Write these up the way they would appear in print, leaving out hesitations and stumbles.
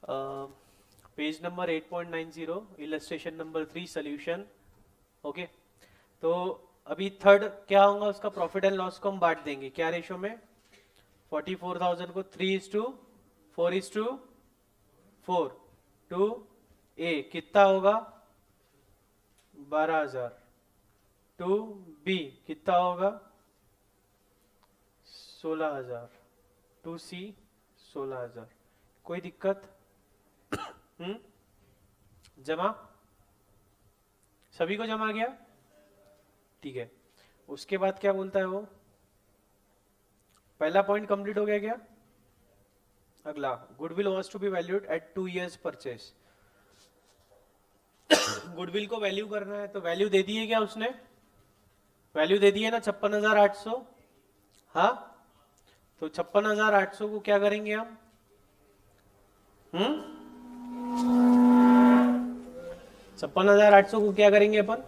Page number 8.90, illustration number 3, solution. Okay, तो अभी third क्या होगा, उसका प्रॉफिट एंड लॉस को हम बांट देंगे क्या रेशो में? 44,000 को 3:4:4 टू ए कितना होगा? 12,000 टू बी कितना होगा? 16,000 टू सी 16,000। कोई दिक्कत? हम्म, जमा? सभी को जमा गया? ठीक है। उसके बाद क्या बोलता है वो? पहला पॉइंट कंप्लीट हो गया क्या? अगला, goodwill was to be valued at 2 years purchase. Goodwill को वैल्यू करना है, तो वैल्यू दे दी है क्या उसने? वैल्यू दे दी है ना, 56,800। हाँ, तो 56,800 को क्या करेंगे हम? 56,800 को क्या करेंगे अपन?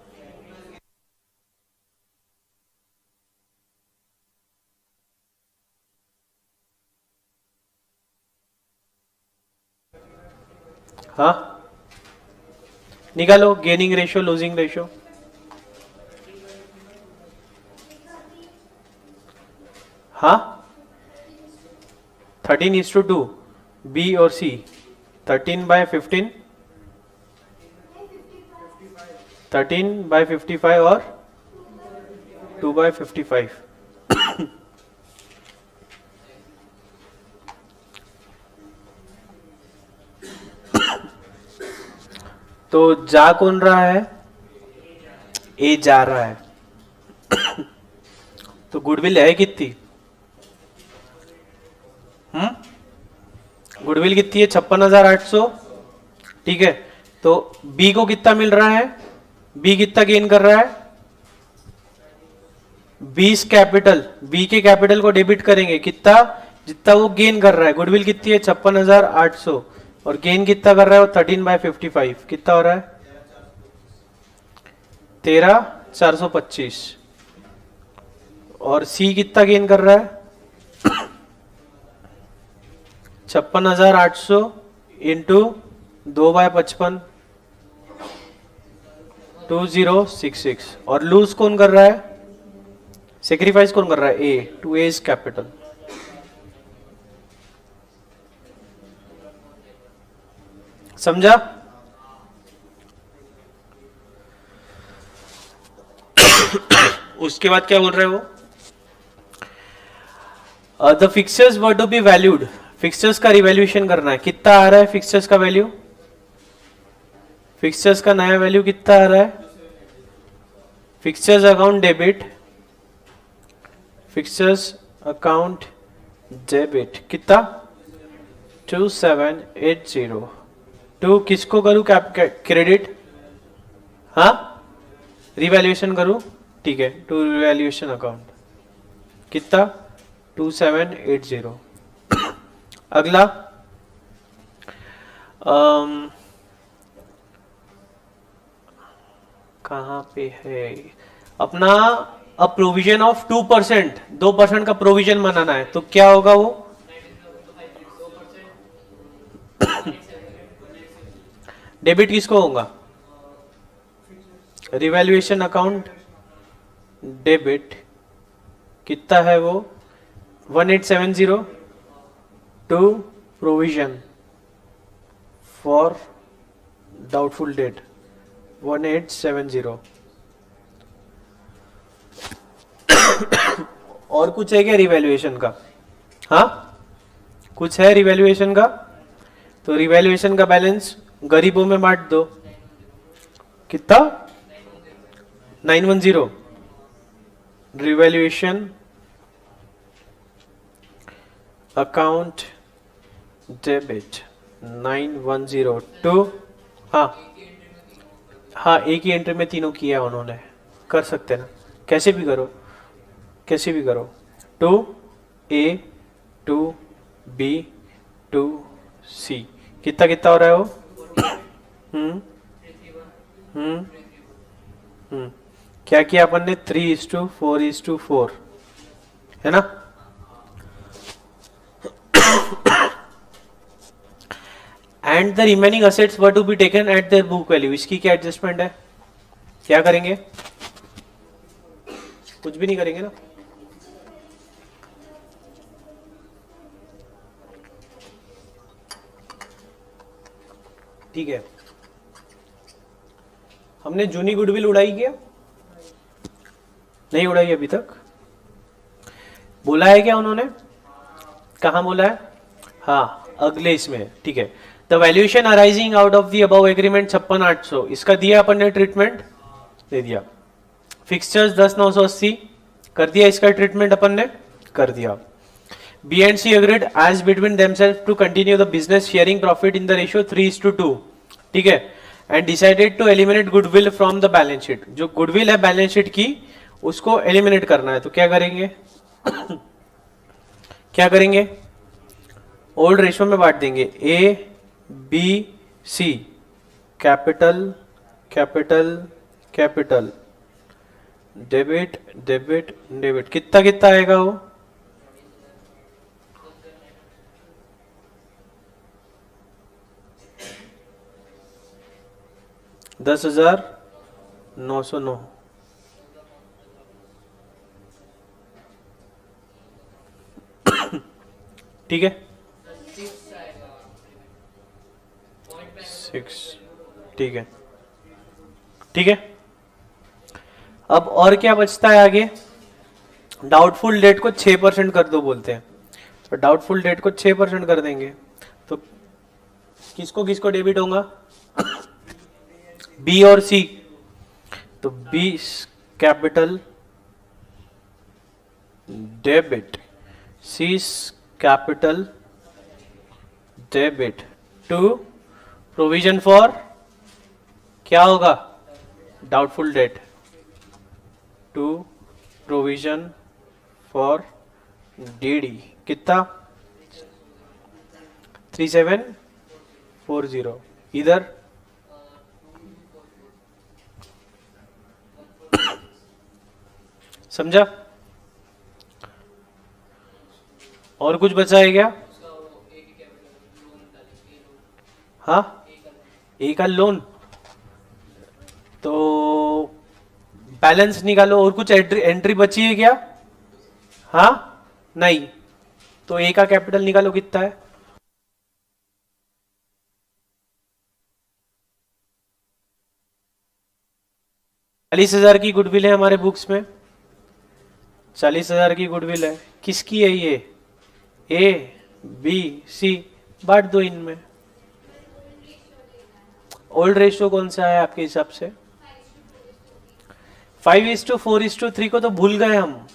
हाँ, निकालो गेनिंग रेशियो लूजिंग रेशियो। हाँ, 13:2, बी और सी। 13/15, 13/55 और 2/55। तो जा कौन रहा है? ए जा रहा है। तो गुडविल है कितनी? गुडविल कितनी है? 56,800। ठीक है, तो बी को कितना मिल रहा है? बी कितना गेन कर रहा है? 20 कैपिटल। बी के कैपिटल को डेबिट करेंगे कितना? जितना वो गेन कर रहा है। गुडविल कितनी है? 56,800। और गेन कितना कर रहा है वो? 13/55। कितना हो रहा है? 13,425। और सी कितना गेन कर रहा है? 56,800 इंटू 2/55, 2066। और लूज कौन कर रहा है? सेक्रीफाइस कौन कर रहा है? A, to A is capital. समझा? उसके बाद क्या बोल रहे हो? The fixtures were to be valued. Fixtures का रिवैल्यूएशन करना है। कितना आ रहा है फिक्सर्स का वैल्यू? फिक्सर्स का नया वैल्यू कितना आ रहा है? Fixers account debit, fixers account debit कितना? 2780। टू किसको करूं क्रेडिट? हाँ, रिवैल्यूएशन करूं? ठीक है, टू रिवैल्यूएशन अकाउंट कितना? 2780। अगला, कहां पे है अपना? अ प्रोविजन ऑफ 2%, 2% का प्रोविजन बनाना है, तो क्या होगा वो? डेबिट किसको होगा? रिवैल्यूएशन अकाउंट डेबिट कितना है वो? 1870 to provision for doubtful debt 1870। और कुछ है क्या रिवैल्यूएशन का? हाँ, कुछ है रिवैल्यूएशन का? तो रिवैल्यूएशन का बैलेंस गरीबों में बांट दो। कितना? 910। रिवैल्यूएशन अकाउंट डेबिट 910 टू, हाँ हाँ, एक ही एंट्री में तीनों किया उन्होंने। कर सकते ना, कैसे भी करो, कैसे भी करो। Two A, two B, two C. कितना कितना हो रहा है वो? हम्म हम्म हम्म क्या किया अपन ने? 3:4:4 है ना? And the remaining assets were to be taken at their book value, इसकी क्या एडजस्टमेंट है? क्या करेंगे? कुछ भी नहीं करेंगे ना। ठीक है, हमने जूनी गुडविल उड़ाई क्या? नहीं उड़ाई अभी तक। बोला है क्या उन्होंने? कहाँ बोला है? हाँ अगले इसमें, ठीक है। The valuation arising out of the above agreement 56,800, इसका दिया अपन ने ट्रीटमेंट, दे दिया। फिक्सचर्स 10,980 कर दिया, इसका ट्रीटमेंट अपन ने कर दिया। B and C agreed as between themselves to continue the business sharing profit in the ratio 3:2, ठीक है। And decided to eliminate goodwill from the balance sheet, जो गुडविल है बैलेंस शीट की उसको एलिमिनेट करना है, तो क्या करेंगे? क्या करेंगे? ओल्ड रेशियो में बांट देंगे, A B C, capital capital capital, debit debit debit, कितना कितना आएगा वो? $10,909। ठीक है, 6, ठीक है, ठीक है। अब और क्या बचता है आगे? डाउटफुल डेट को 6% कर दो बोलते हैं, तो डाउटफुल डेट को 6% कर देंगे, तो किसको किसको डेबिट होगा? बी और सी, तो B capital debit, C capital debit to provision for, क्या होगा? Doubtful debt, to provision for DD, कितना? 3740। इधर समझा? और कुछ बचा है क्या? हाँ, ए का लोन, तो बैलेंस निकालो। और कुछ एंट्री बची है क्या? हाँ नहीं, तो ए का कैपिटल निकालो, कितना है? $40,000 की गुडविल है हमारे बुक्स में, 40,000 की गुडविल है। किसकी है ये? ए बी सी, बांट दो इनमें। ओल्ड रेशियो कौन सा है आपके हिसाब से? 5:4:3 को तो भूल गए हम।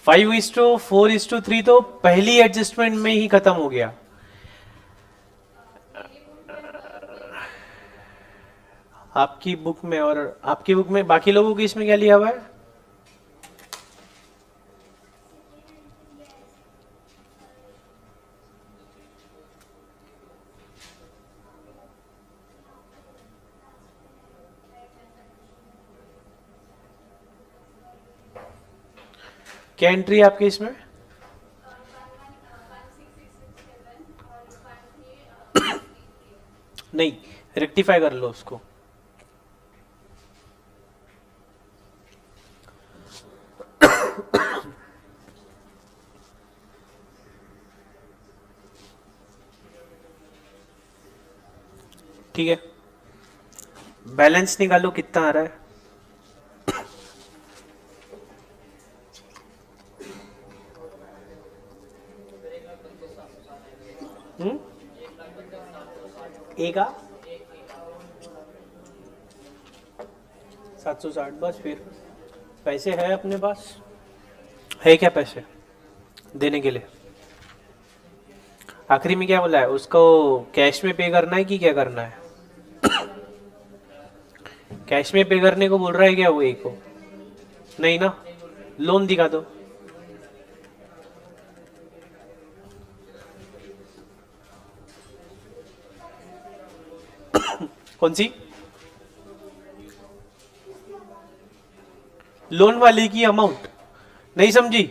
5:4:3 तो पहली एडजस्टमेंट में ही खत्म हो गया। आपकी बुक में और आपकी बुक में, बाकी लोगों की इसमें क्या लिया हुआ है? क्या एंट्री है आपके इसमें? नहीं, रेक्टिफाई कर लो उसको। ठीक है, बैलेंस निकालो कितना आ रहा है? ए का 760, बस फिर पैसे है अपने पास? है क्या पैसे देने के लिए? आखिरी में क्या बोला है उसको? कैश में पे करना है कि क्या करना है? कैश में पे करने को बोल रहा है क्या वो ए को? नहीं ना, लोन दिखा दो। कौन सी? लोन वाली की अमाउंट नहीं समझी?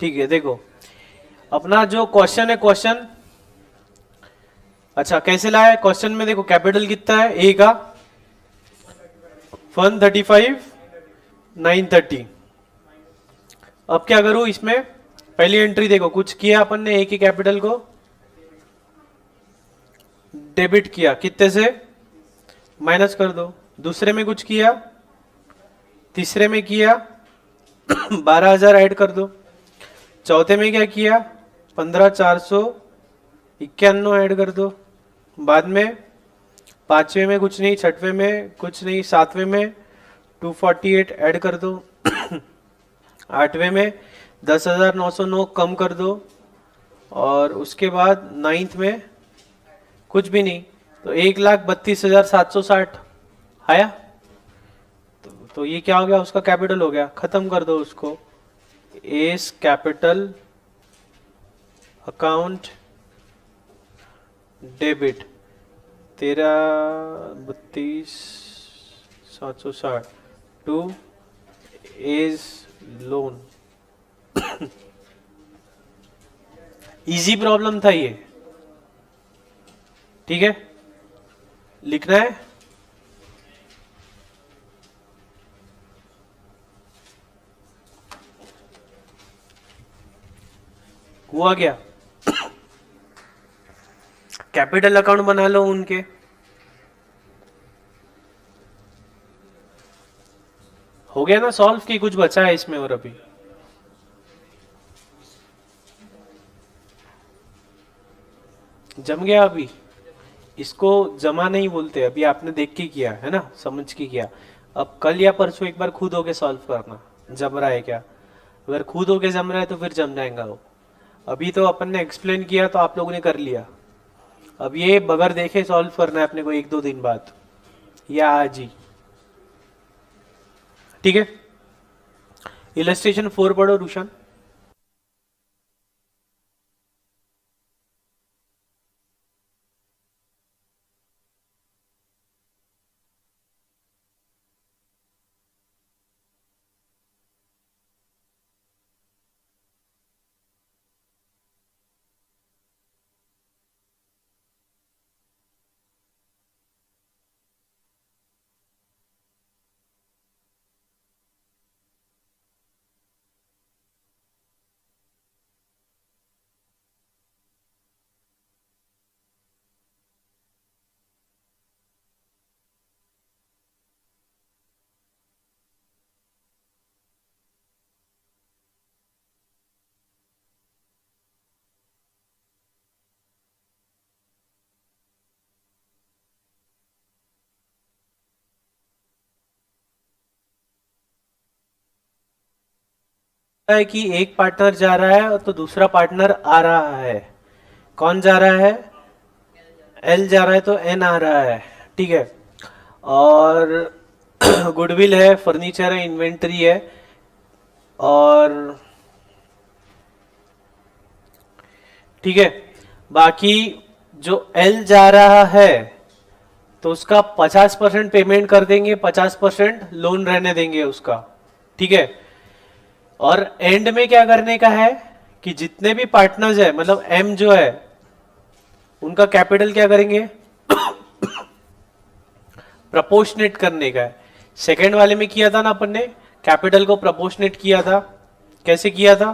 ठीक है, देखो अपना जो क्वेश्चन है, क्वेश्चन अच्छा कैसे लाया? क्वेश्चन में देखो कैपिटल कितना है ए का, 135 930। अब क्या करूं इसमें? पहली एंट्री देखो, कुछ किया अपन ने ए की कैपिटल को डेबिट किया, कितने से माइनस कर दो। दूसरे में कुछ किया, तीसरे में किया 12,000 ऐड कर दो। चौथे में क्या किया, 15,491 ऐड कर दो। बाद में पांचवे में कुछ नहीं, छठवें में कुछ नहीं, सातवें में 248 ऐड कर दो। आठवें में 10,909 कम कर दो। और उसके बाद नाइन्थ में कुछ भी नहीं, तो 1,32,760 आया। तो ये क्या हो गया, उसका कैपिटल हो गया। खत्म कर दो उसको, S capital account debit 13,32,760 to as loan. Easy problem था ये, ठीक है। लिखना है, हुआ क्या? कैपिटल अकाउंट बना लो उनके। हो गया ना सॉल्व, की कुछ बचा है इसमें? और अभी जम गया। अभी इसको जमा नहीं बोलते, अभी आपने देख के किया है ना, समझ के किया। अब कल या परसों एक बार खुद होके सॉल्व करना, जम रहा है क्या। अगर खुद होके जम रहा है तो फिर जम जाएगा वो। अभी तो अपन ने एक्सप्लेन किया तो आप लोगों ने कर लिया। अब ये बगैर देखे सॉल्व करना है अपने को 1-2 दिन बाद, या आज ही, ठीक है। इलस्ट्रेशन 4 पढ़ो रुशन। है कि एक पार्टनर जा रहा है तो दूसरा पार्टनर आ रहा है। कौन जा रहा है? एल जा रहा है तो एन आ रहा है, ठीक है। और गुडविल है, फर्नीचर है, इन्वेंटरी है, और ठीक है। बाकी जो एल जा रहा है तो उसका 50% पेमेंट कर देंगे, 50% लोन रहने देंगे उसका, ठीक है। और एंड में क्या करने का है कि जितने भी पार्टनर्स है, मतलब एम जो है, उनका कैपिटल क्या करेंगे, प्रपोर्शनेट करने का है। सेकेंड वाले में किया था ना अपन ने, कैपिटल को प्रपोर्शनेट किया था। कैसे किया था?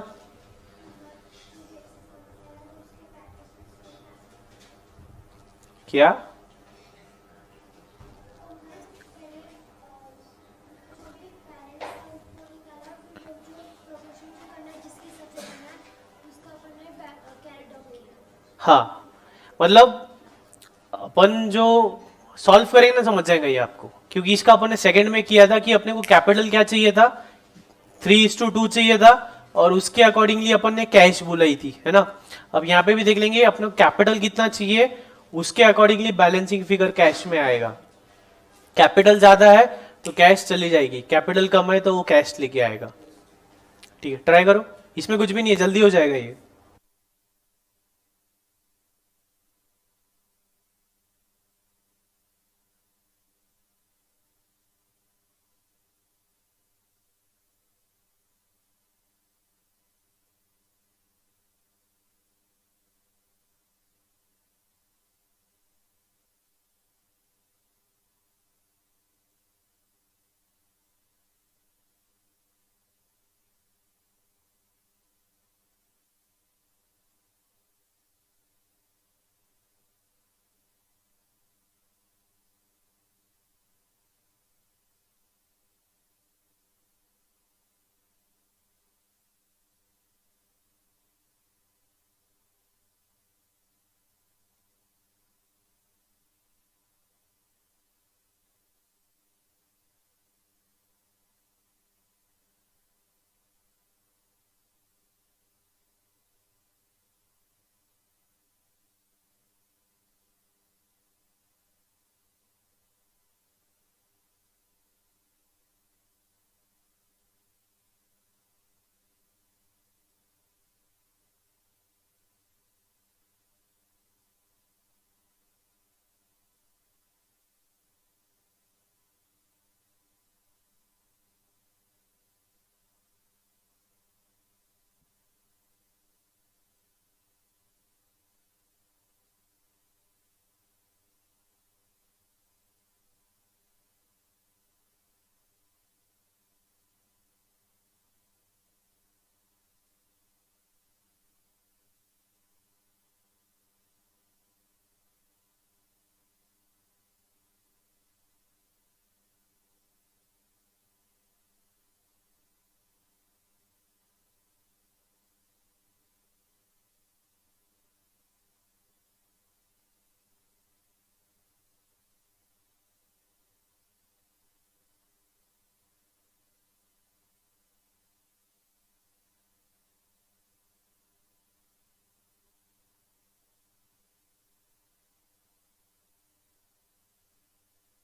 क्या? हाँ, मतलब अपन जो सॉल्व करेंगे ना, समझ जाएगा ये आपको, क्योंकि इसका अपन ने सेकंड में किया था कि अपने को कैपिटल क्या चाहिए था, 3:2 चाहिए था, और उसके अकॉर्डिंगली अपन ने कैश बुलाई थी, है ना। अब यहाँ पे भी देख लेंगे अपने को कैपिटल कितना चाहिए, उसके अकॉर्डिंगली बैलेंसिंग फिगर कैश में आएगा। कैपिटल ज्यादा है तो कैश चली जाएगी, कैपिटल कम है तो वो कैश लेके आएगा, ठीक है। ट्राई करो, इसमें कुछ भी नहीं है, जल्दी हो जाएगा ये।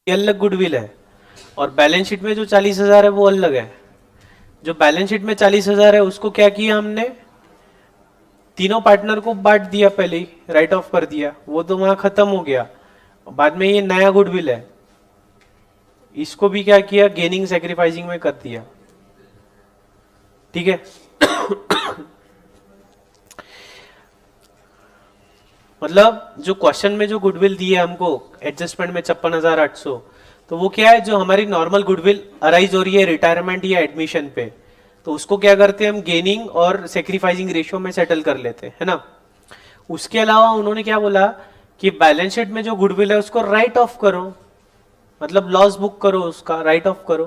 ये अलग गुडविल है, और बैलेंस शीट में जो 40,000 है वो अलग है। जो बैलेंस शीट में 40,000 है उसको क्या किया हमने, तीनों पार्टनर को बांट दिया, पहले ही राइट ऑफ कर दिया, वो तो वहां खत्म हो गया। बाद में ये नया गुडविल है, इसको भी क्या किया, गेनिंग सेक्रीफाइसिंग में कर दिया। ठीक है। मतलब जो क्वेश्चन में जो गुडविल दी है हमको एडजस्टमेंट में 56,800, तो वो क्या है, जो हमारी नॉर्मल गुडविल अराइज हो रही है रिटायरमेंट या एडमिशन पे, तो उसको क्या करते हैं हम गेनिंग और सेक्रीफाइसिंग रेशियो में सेटल कर लेते हैं, है ना। उसके अलावा उन्होंने क्या बोला कि बैलेंस शीट में जो गुडविल है उसको राइट ऑफ करो, मतलब लॉस बुक करो, उसका राइट ऑफ करो।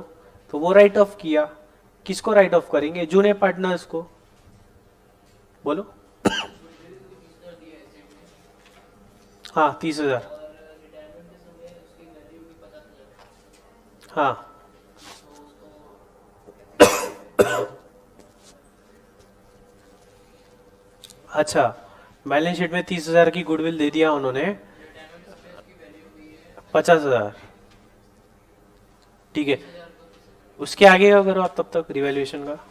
तो वो राइट ऑफ किया। किसको राइट ऑफ करेंगे, जूनियर पार्टनर्स को। बोलो। हाँ 30,000। हाँ अच्छा, बैलेंस शीट में 30,000 की गुडविल दे दिया उन्होंने, 50,000। ठीक है, उसके आगे का करो आप तब तक रिवैल्यूएशन का।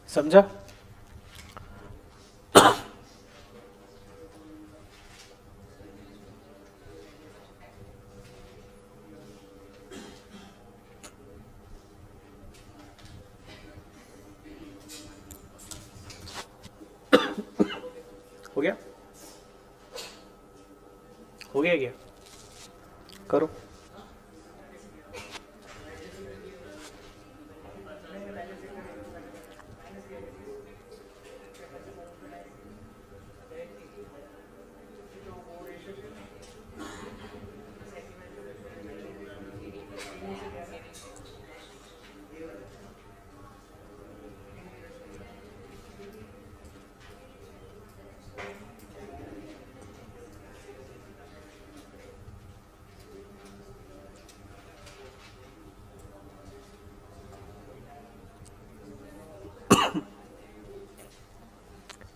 समझा। हो गया, हो गया क्या, करो।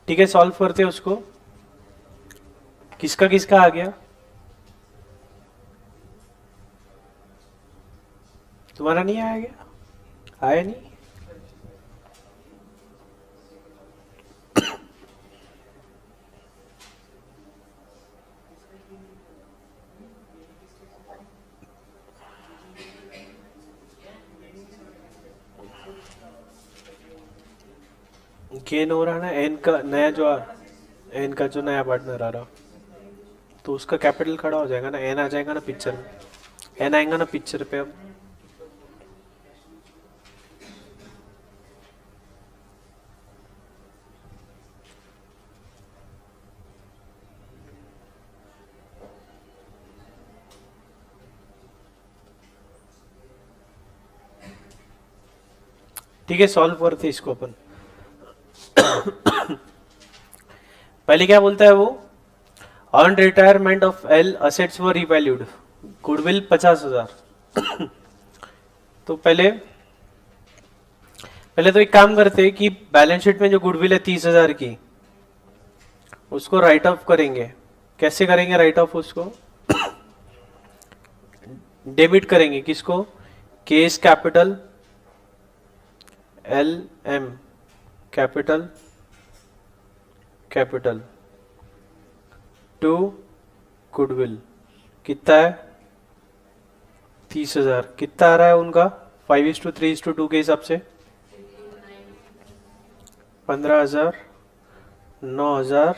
ठीक है, सॉल्व करते हैं उसको। किसका किसका आ गया? तुम्हारा नहीं आया गया? आया नहीं? गेन हो रहा है ना एन का नया जो एन का जो नया पार्टनर आ रहा, तो उसका कैपिटल खड़ा हो जाएगा ना, एन आ जाएगा ना पिक्चर में, एन आएगा ना पिक्चर पे अब। ठीक है, सॉल्व करते इसको अपन। पहले क्या बोलता है वो? On retirement of L assets were revalued, goodwill 50,000। तो पहले पहले तो एक काम करते हैं कि बैलेंस शीट में जो गुडविल है 30,000 की, उसको राइट ऑफ करेंगे। कैसे करेंगे राइट ऑफ? उसको डेबिट करेंगे। किसको? K's capital L M capital capital to goodwill. कितना है? 30,000। कितना आ रहा है उनका? 5:3:2 के हिसाब से 15,000, 9,000,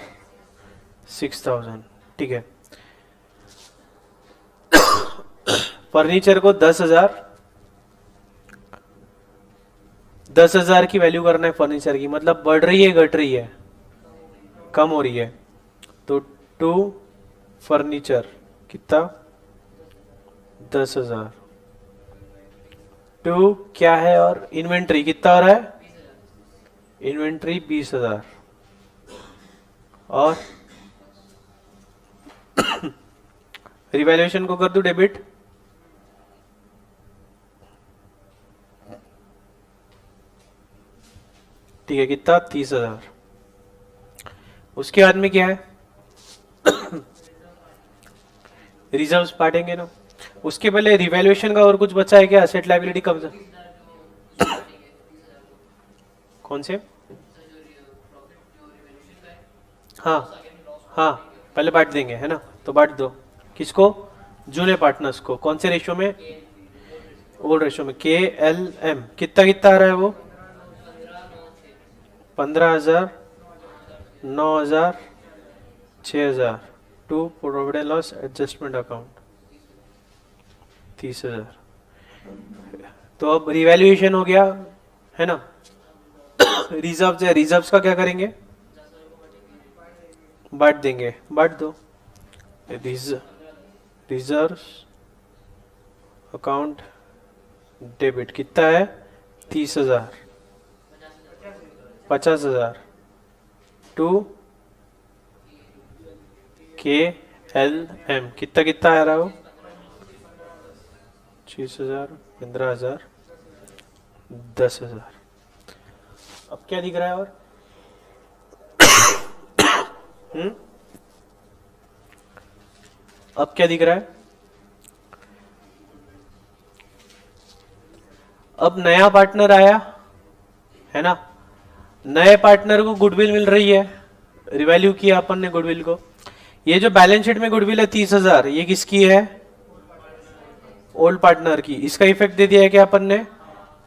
6,000। ठीक है। फर्नीचर को 10,000, 10,000 की वैल्यू करना है फर्नीचर की। मतलब बढ़ रही है घट रही है? कम हो रही है। तो टू फर्नीचर कितना? 10,000। टू क्या है? और इन्वेंट्री कितना हो रहा है? इन्वेंट्री 20,000। और रिवैल्यूएशन को कर दूं डेबिट। ठीक है, कितना? 30,000। उसके बाद में क्या है? रिजर्व्स बांटेंगे ना। उसके पहले रिवैल्यूएशन का और कुछ बचा है क्या? असेट लायबिलिटी कब? कौन से? हाँ हाँ, पहले बांट देंगे है ना, तो बांट दो। किसको? जूनियर पार्टनर्स को। कौन से रेशियो में? ओल्ड रेशियो में। के एल एम कितना कितना आ रहा है वो? 15,000, 9,000, 6,000। To provident loss adjustment account 30,000। तो अब रिवैल्यूएशन हो गया है ना। रिजर्व है, रिजर्व्स का क्या करेंगे? बांट देंगे। बांट दो। रिजर्व अकाउंट डेबिट कितना है? 30,000, 50,000 टू के एल एम कितना कितना आ रहा है वो? 6,000, 15,000, 10,000। अब क्या दिख रहा है? और अब क्या दिख रहा है? अब नया पार्टनर आया है ना, नए पार्टनर को गुडविल मिल रही है। रिवैल्यू किया अपन ने गुडविल को। ये जो बैलेंस शीट में गुडविल है 30,000, ये किसकी है? ओल्ड पार्टनर की। इसका इफेक्ट दे दिया है कि अपन ने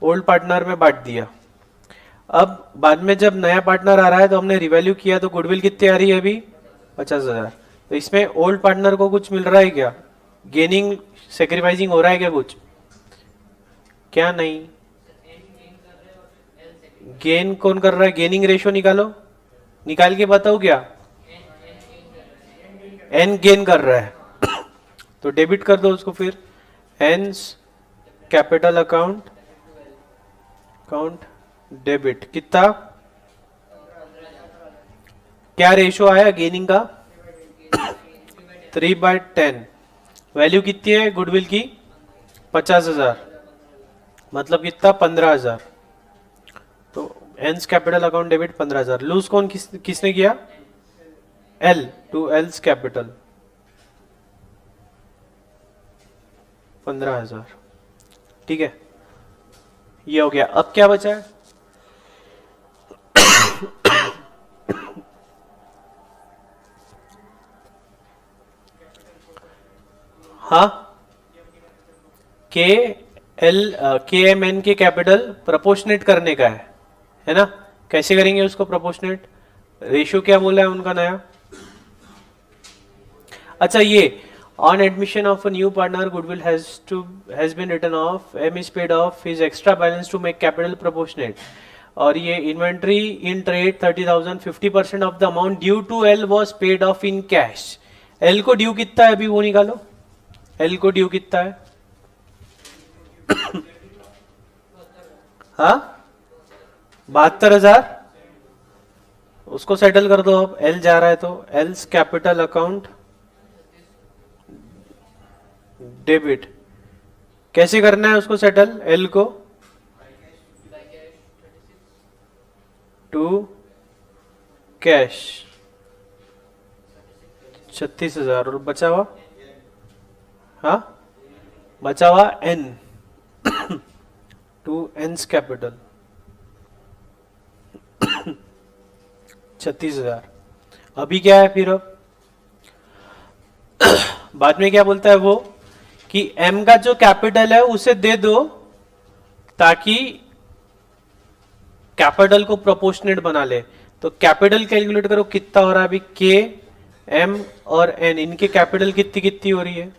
ओल्ड पार्टनर में बांट दिया। अब बाद में जब नया पार्टनर आ रहा है तो हमने रिवैल्यू किया, तो गुडविल कितनी आ रही है अभी? 50,000। तो इसमें ओल्ड पार्टनर को कुछ मिल रहा है क्या? गेनिंग सेक्रीफाइसिंग हो रहा है क्या कुछ? क्या नहीं। गेन कौन कर रहा है? गेनिंग रेशियो निकालो, निकाल के बताओ क्या? एन गेन कर रहा है। तो डेबिट कर दो उसको फिर। एन्स कैपिटल अकाउंट डेबिट कितना? क्या रेशियो आया गेनिंग का? 3/10। वैल्यू कितनी है गुडविल की? 50,000। मतलब कितना? 15,000। तो एन्स कैपिटल अकाउंट डेबिट 15,000। लूज कौन किसने किया? L two else capital 15,000। ठीक है, ये हो गया। अब क्या बचा है? हाँ, के एम एन के कैपिटल प्रोपोर्शनेट करने का है ना? कैसे करेंगे उसको प्रोपोर्शनेट? रेशियो क्या बोला है उनका नया? अच्छा, ये on admission of a new partner goodwill has been written off, M is paid off his extra balance to make capital proportionate. और ये inventory in trade 30,000, 50% of the amount due to L was paid off in cash. L को due कितना है अभी वो निकालो। L को due कितना है? हाँ, 72,000। उसको सेटल कर दो। अब एल जा रहा है तो एल्स कैपिटल अकाउंट डेबिट। कैसे करना है उसको सेटल? एल को टू कैश 36,000 और बचा हुआ, हाँ, बचा हुआ एन टू एन्स कैपिटल 36,000। अभी क्या है फिर? अब बाद में क्या बोलता है वो कि एम का जो कैपिटल है उसे दे दो ताकि कैपिटल को प्रोपोर्शनेट बना ले। तो कैपिटल कैलकुलेट करो कितना हो रहा है अभी। के एम और एन, इनके कैपिटल कितनी कितनी हो रही है?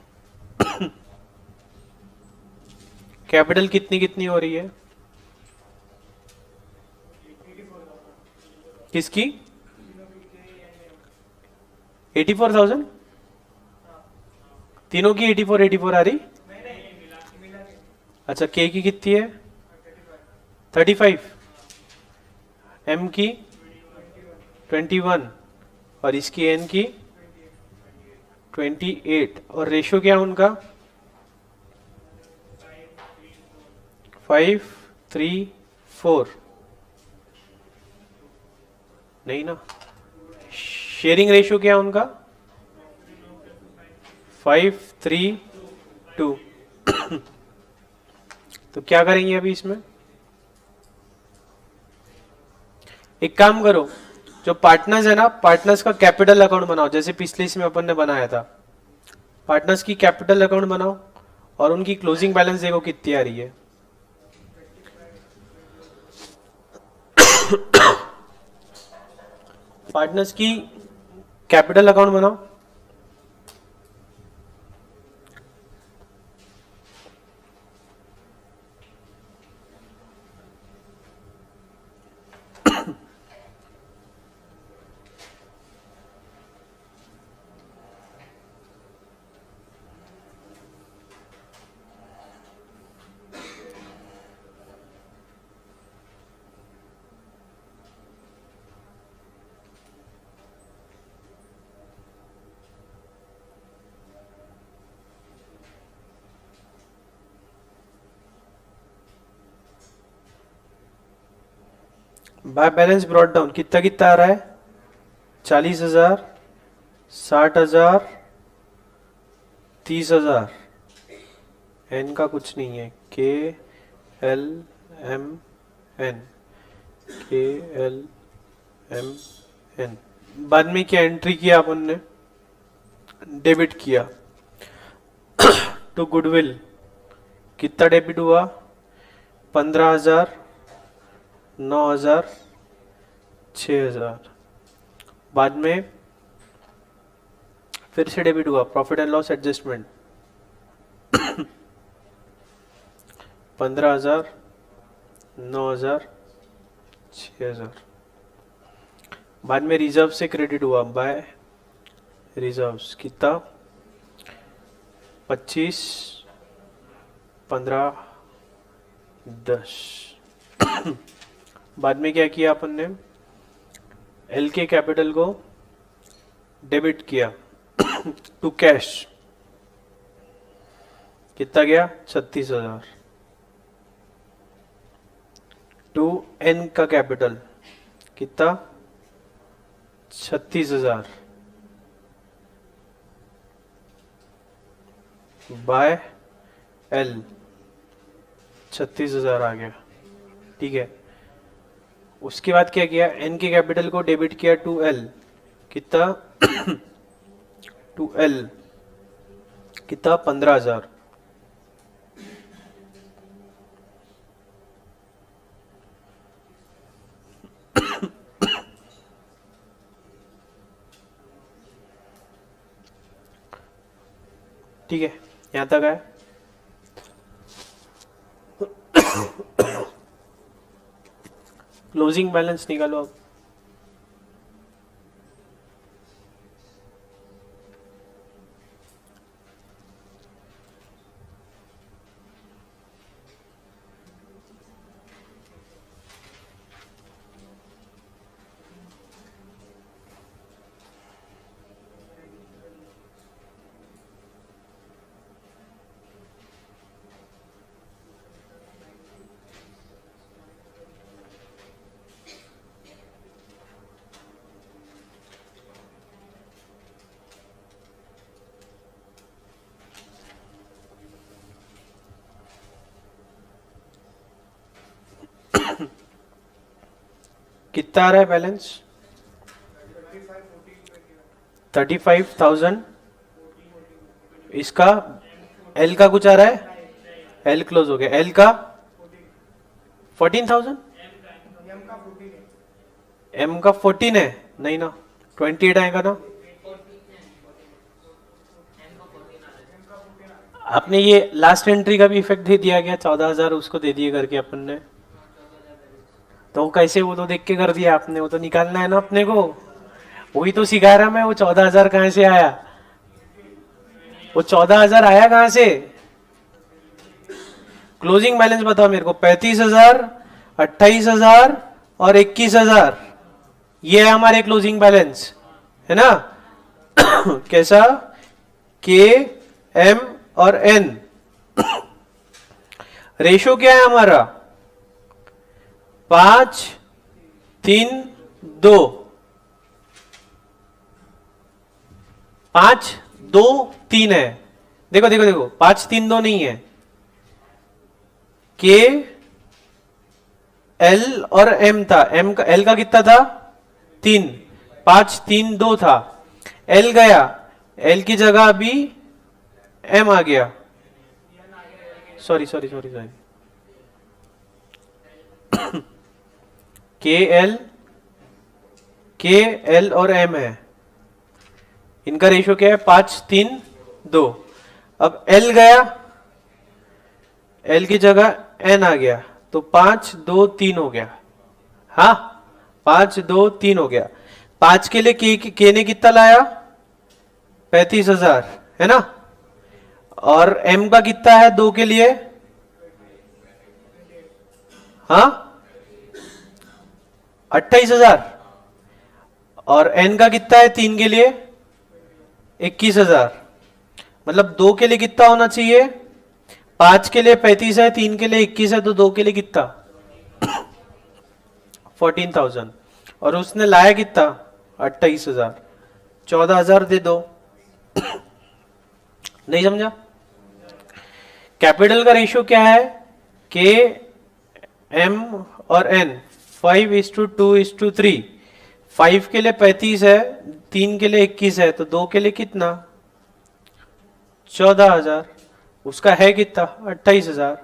कैपिटल कितनी कितनी हो रही है किसकी? 84,000 तीनों की 84 आ रही। अच्छा, के की कितनी है? 35, एम की 21 और इसकी एन की 28। और रेशियो क्या है उनका? 5:3:4 नहीं ना। शेयरिंग रेशियो क्या है उनका? 5:3:2। तो क्या करेंगे अभी इसमें? एक काम करो, जो पार्टनर्स है ना, पार्टनर्स का कैपिटल अकाउंट बनाओ, जैसे पिछले इसमें अपन ने बनाया था। पार्टनर्स की कैपिटल अकाउंट बनाओ और उनकी क्लोजिंग बैलेंस देखो कितनी आ रही है। पार्टनर्स की कैपिटल अकाउंट बनाओ। बाय बैलेंस ब्रॉट डाउन कितना कितना आ रहा है? 40,000, 60,000, 30,000। एन का कुछ नहीं है। के एल एम एन, के एल एम एन। बाद में क्या एंट्री किया अपन ने? डेबिट किया टू गुडविल। कितना डेबिट हुआ? 15,000, 9,000, 6,000। बाद में फिर से डेबिट हुआ प्रॉफिट एंड लॉस एडजस्टमेंट 15,000, 9,000, 6,000। बाद में रिजर्व से क्रेडिट हुआ बाय रिजर्व्स कितना? 25, 15, 10। बाद में क्या किया अपन ने? एल के कैपिटल को डेबिट किया टू कैश। कितना गया? 36,000। टू एन का कैपिटल कितना? 36,000। बाय एल 36,000 आ गया, ठीक है। उसके बाद क्या किया, एन के कैपिटल को डेबिट किया टू एल, कितना टू एल कितना 15,000। ठीक है, यहां तक है। क्लोजिंग बैलेंस निकालो अब। कितना आ रहा है बैलेंस? 35,000। इसका एल का कुछ आ रहा है, एल क्लोज हो गया, एल का 14,000, एम का 14 है, नहीं ना 28 आएगा ना। आपने ये लास्ट एंट्री का भी इफेक्ट दे दिया गया, 14,000 उसको दे दिए करके अपन ने, तो कैसे, वो तो देख के कर दिया आपने, वो तो निकालना है ना अपने को, वही तो सिखा रहा मैं। वो 14,000 कहां से आया, वो 14,000 आया कहां से? क्लोजिंग बैलेंस बताओ मेरे को। 35,000, 28,000 और 21,000, ये है हमारे क्लोजिंग बैलेंस, है ना। कैसा, के एम और एन। रेशो क्या है हमारा, 5 3 2, 5 2 3 है। देखो देखो देखो, 5 3 2 नहीं है, के एल और एम था। एम का, एल का कितना था 3, 5 3 2 था, एल गया, एल की जगह अभी एम आ गया, सॉरी सॉरी सॉरी सॉरी, के एल और एम है, इनका रेशियो क्या है 5 3 2। अब एल गया, एल की जगह एन आ गया, तो 5 2 3 हो गया। हाँ, 5 2 3 हो गया। 5 के लिए के ने कितना लाया, 35,000, है ना। और एम का कितना है 2 के लिए, हाँ 28,000। और एन का कितना है 3 के लिए, 21,000। मतलब 2 के लिए कितना होना चाहिए, 5 के लिए 35 है, 3 के लिए 21 है, तो 2 के लिए कितना 14,000। और उसने लाया कितना 28,000, 14,000 दे दो। नहीं समझा? कैपिटल का रेशियो क्या है, के एम और एन 5:2:3। 5 के लिए 35 है, 3 के लिए 21 है, तो 2 के लिए कितना 14,000। उसका है कितना 28,000,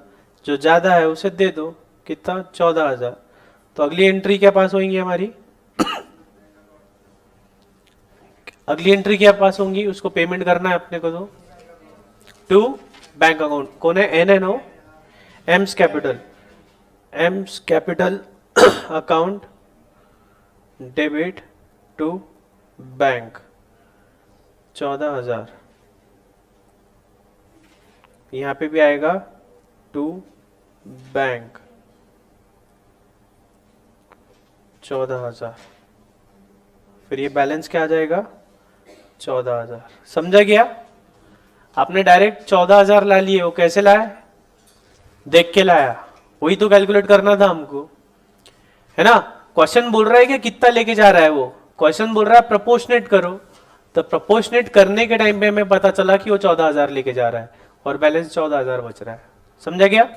जो ज्यादा है उसे दे दो, कितना 14,000। तो अगली एंट्री क्या पास होंगी हमारी, अगली एंट्री क्या पास होंगी, उसको पेमेंट करना है अपने को, तो टू बैंक अकाउंट। कौन है, एन है no, M's capital, M's capital account debit to bank 14,000। यहां पे भी आएगा टू बैंक 14,000। फिर ये बैलेंस क्या आ जाएगा 14,000। समझा गया? आपने डायरेक्ट 14,000 ला लिए, वो कैसे लाया, देख के लाया, वही तो कैलकुलेट करना था हमको, है ना। क्वेश्चन बोल रहा है कि कितना लेके जा रहा है, वो क्वेश्चन बोल रहा है प्रोपोर्शनेट करो, तो प्रोपोर्शनेट करने के टाइम पे हमें पता चला कि वो 14,000 लेके जा रहा है, और बैलेंस 14,000 बच रहा है। समझा क्या?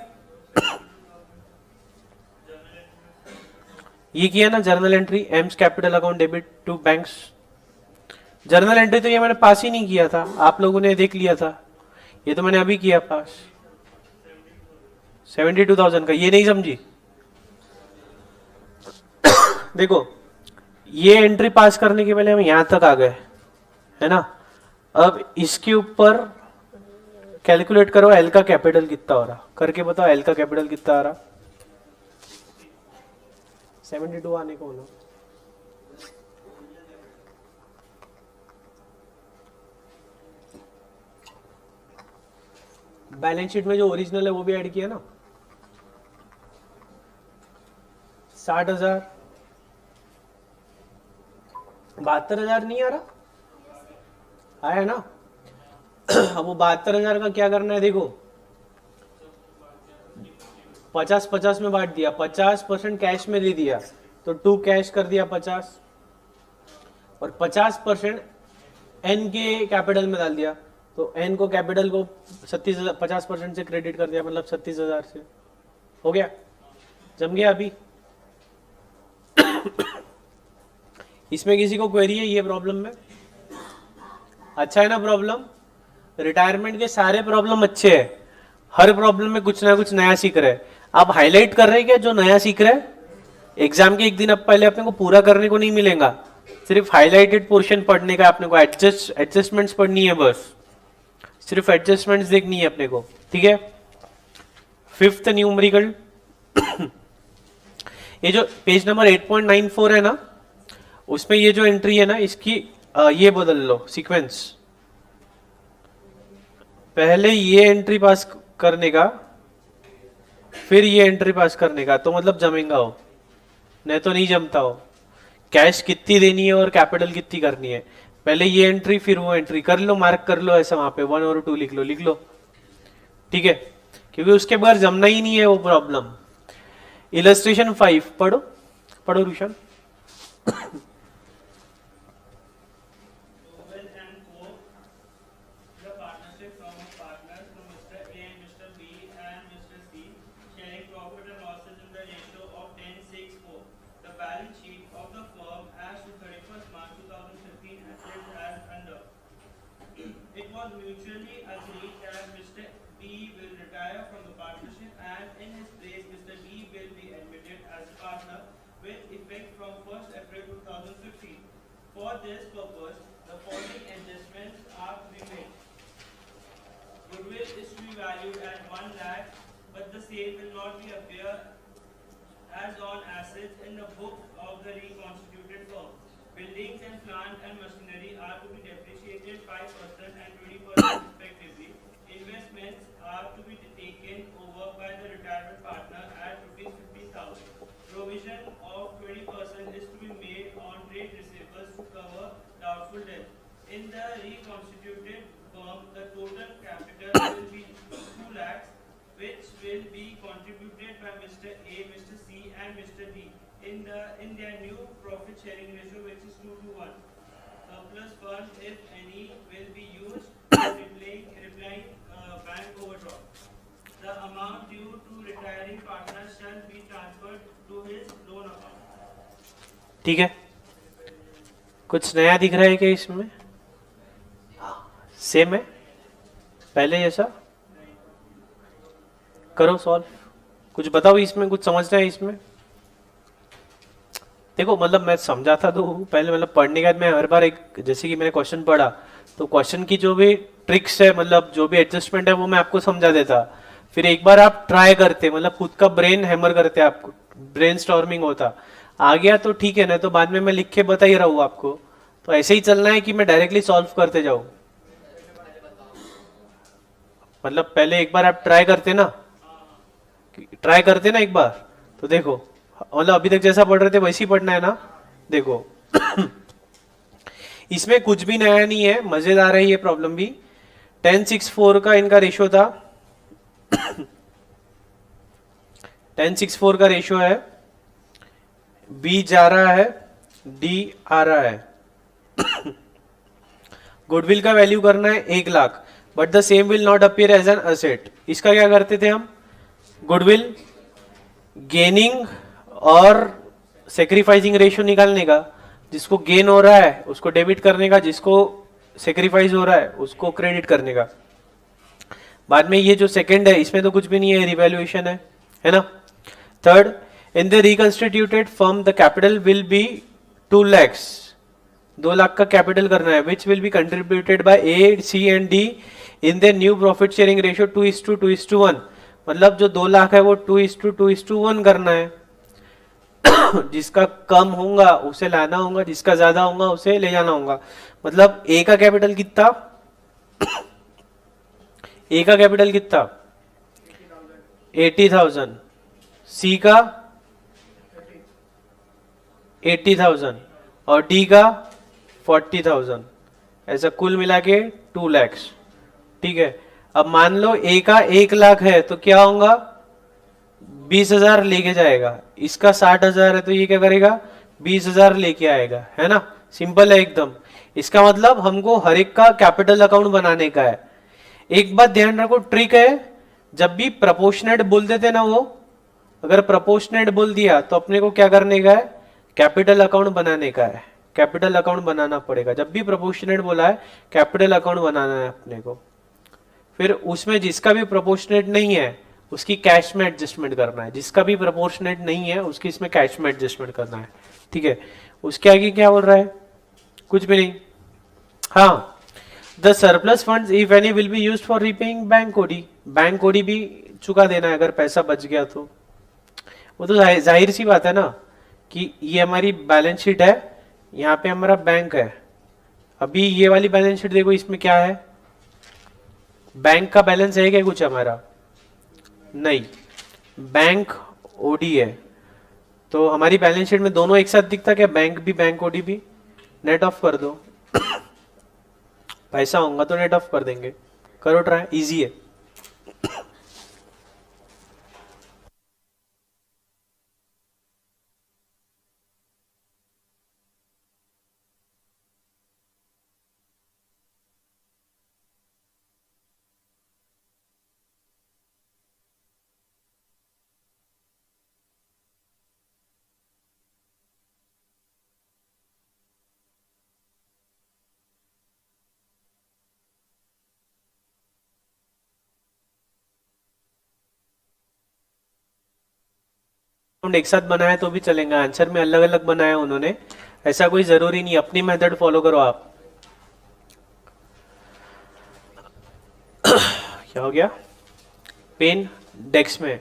ये किया ना journal entry, M's capital account debit to banks. Journal entry तो ये मैंने पास ही नहीं किया था, आप लोगों ने देख लिया था, ये तो मैंने अभी किया पास। 72,000 का, ये नहीं समझी? देखो ये एंट्री पास करने के पहले हम यहां तक आ गए, है ना। अब इसके ऊपर कैलकुलेट करो एल का कैपिटल कितना हो रहा, करके बताओ एल का कैपिटल कितना आ रहा। 72 आने को ना, बैलेंस शीट में जो ओरिजिनल है वो भी ऐड किया ना। 60,000, 72,000 नहीं आ रहा, आया ना। अब वो 72,000 का क्या करना है, देखो 50-50 में बांट दिया, 50% कैश में दे दिया तो 2 कैश कर दिया 50, और 50% एन के कैपिटल में डाल दिया तो एन को कैपिटल को 37,000 50% से क्रेडिट कर दिया, मतलब 36,000 से हो गया। जम गया अभी? इसमें किसी को क्वेरी है ये प्रॉब्लम में? अच्छा है ना प्रॉब्लम? रिटायरमेंट के सारे प्रॉब्लम अच्छे हैं, हर प्रॉब्लम में कुछ ना कुछ नया सीख रहे हैं। आप हाईलाइट कर रहे हैं क्या जो नया सीख रहे हैं? एग्जाम के एक दिन अब पहले अपने को पूरा करने को नहीं मिलेगा, सिर्फ हाईलाइटेड पोर्शन पढ़ने का अपने को, एडजस्टमेंट्स पढ़नी है बस, सिर्फ एडजस्टमेंट्स देखनी है अपने को, ठीक है। फिफ्थ न्यूमेरिकल ये जो पेज नंबर 8.94 है ना, उसमें ये जो एंट्री है ना इसकी ये बदल लो सीक्वेंस, पहले ये एंट्री पास करने का फिर ये एंट्री पास करने का, तो मतलब जमेगा हो, नहीं तो नहीं जमता हो। कैश कितनी देनी है और कैपिटल कितनी करनी है, पहले ये एंट्री फिर वो एंट्री कर लो, मार्क कर लो ऐसा, वहां पे 1 और 2 लिख लो, ठीक है, क्योंकि उसके बाद जमना ही नहीं है वो प्रॉब्लम। इलस्ट्रेशन 5 पढ़ो, पढ़ो रुशन। For this purpose, the following adjustments are to be made. Goodwill is to be valued at 1 lakh, but the same will not be appear as on assets in the book of the reconstituted firm. Buildings and plant and machinery are to be depreciated 5% and 20% respectively. Investments are to be taken over by the retirement partner at ₹50,000. Provision of 20% is to be made on trade receivables to cover doubtful debt. In the reconstituted firm, the total capital will be 2 lakhs, which will be contributed by Mr. A, Mr. C, and Mr. D in their new profit sharing ratio, which is 2:1. Surplus funds, if any, will be used for repaying bank overdraft. The amount due to retiring partner shall be transferred to his loan account. ठीक है, कुछ नया दिख रहा है क्या इसमें? Same है पहले जैसा? करो सॉल्व, कुछ बताओ इसमें, कुछ समझना है इसमें? देखो मतलब मैं समझाता तो पहले, मतलब पढ़ने के बाद मैं हर बार एक, जैसे कि मैंने क्वेश्चन पढ़ा तो क्वेश्चन की जो भी ट्रिक्स है, मतलब जो भी एडजस्टमेंट है वो मैं आपको समझा देता, फिर एक बार आप ट्राई करते, मतलब खुद का ब्रेन हैमर करते, आपको ब्रेन स्टॉर्मिंग होता, आ गया तो ठीक है, ना तो बाद में मैं लिख के बता ही रहा हूँ आपको। तो ऐसे ही चलना है कि मैं डायरेक्टली सॉल्व करते जाऊँ, मतलब पहले एक बार आप ट्राई करते ना, एक बार तो देखो, मतलब अभी तक जैसा पढ़ रहे थे वैसे ही पढ़ना है ना। देखो इसमें कुछ भी नया नहीं है, मजेदार है ये प्रॉब्लम भी। 1064 का इनका रेशियो था 1064 का रेशियो है, बी जा रहा है, डी आ रहा है। गुडविल का वैल्यू करना है 1 lakh, but the same will not appear as an asset. इसका क्या करते थे हम, गुडविल गेनिंग और सेक्रीफाइसिंग रेशियो निकालने का, जिसको गेन हो रहा है उसको डेबिट करने का, जिसको सेक्रीफाइस हो रहा है उसको क्रेडिट करने का। बाद में ये जो सेकंड है इसमें तो कुछ भी नहीं है, रिवैल्यूएशन है ना। Third, in the reconstituted firm the capital will be 2 lakhs, 2 lakh का कैपिटल करना है, which will be contributed by A C and D in the new profit sharing ratio 2:2:1। मतलब जो 2 लाख है वो 2:2:1 करना है। जिसका कम होगा उसे लाना होगा, जिसका ज्यादा होगा उसे ले जाना होगा। मतलब ए का कैपिटल कितना, ए का कैपिटल कितना 80,000, सी का 80,000 और डी का 40,000, ऐसा कुल मिला के 2 lakhs। ठीक है, अब मान लो ए का 1 लाख है तो क्या होगा, 20,000 लेके जाएगा, इसका 60,000 है तो ये क्या करेगा 20,000 लेके आएगा, है ना। सिंपल है एकदम। इसका मतलब हमको हर एक का कैपिटल अकाउंट बनाने का है। एक बात ध्यान रखो, ट्रिक है, जब भी प्रपोर्शनेट बोल देते ना वो, अगर प्रपोर्शनेट बोल दिया तो अपने को क्या करने का है, कैपिटल अकाउंट बनाने का है। कैपिटल अकाउंट बनाना पड़ेगा, जब भी प्रपोर्शनेट बोला है कैपिटल अकाउंट बनाना है अपने को। फिर उसमें जिसका भी प्रपोर्शनेट नहीं है उसकी कैश में एडजस्टमेंट करना है, जिसका भी प्रपोर्शनेट नहीं है उसकी इसमें कैश में एडजस्टमेंट करना है। ठीक है, उसके आगे क्या बोल रहा है, कुछ भी नहीं। हाँ, the surplus funds if any will be used for repaying bank OD, bank OD भी चुका देना है अगर पैसा बच गया तो। वो तो जाहिर सी बात है ना कि ये हमारी बैलेंस शीट है, यहाँ पे हमारा बैंक है। अभी ये वाली बैलेंस शीट देखो, इसमें क्या है, बैंक का बैलेंस है क्या कुछ हमारा, नहीं, बैंक ओडी है। तो हमारी बैलेंस शीट में दोनों एक साथ दिखता क्या, बैंक भी बैंक ओडी भी, नेट ऑफ कर दो। पैसा होगा तो नेट ऑफ कर देंगे, करो ट्राई, इजी है। एक साथ बनाया तो भी चलेगा, आंसर में अलग अलग बनाया उन्होंने, ऐसा कोई जरूरी नहीं, अपनी मेथड फॉलो करो आप। क्या हो गया, पेन डेस्क में।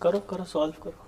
करो करो, सॉल्व करो।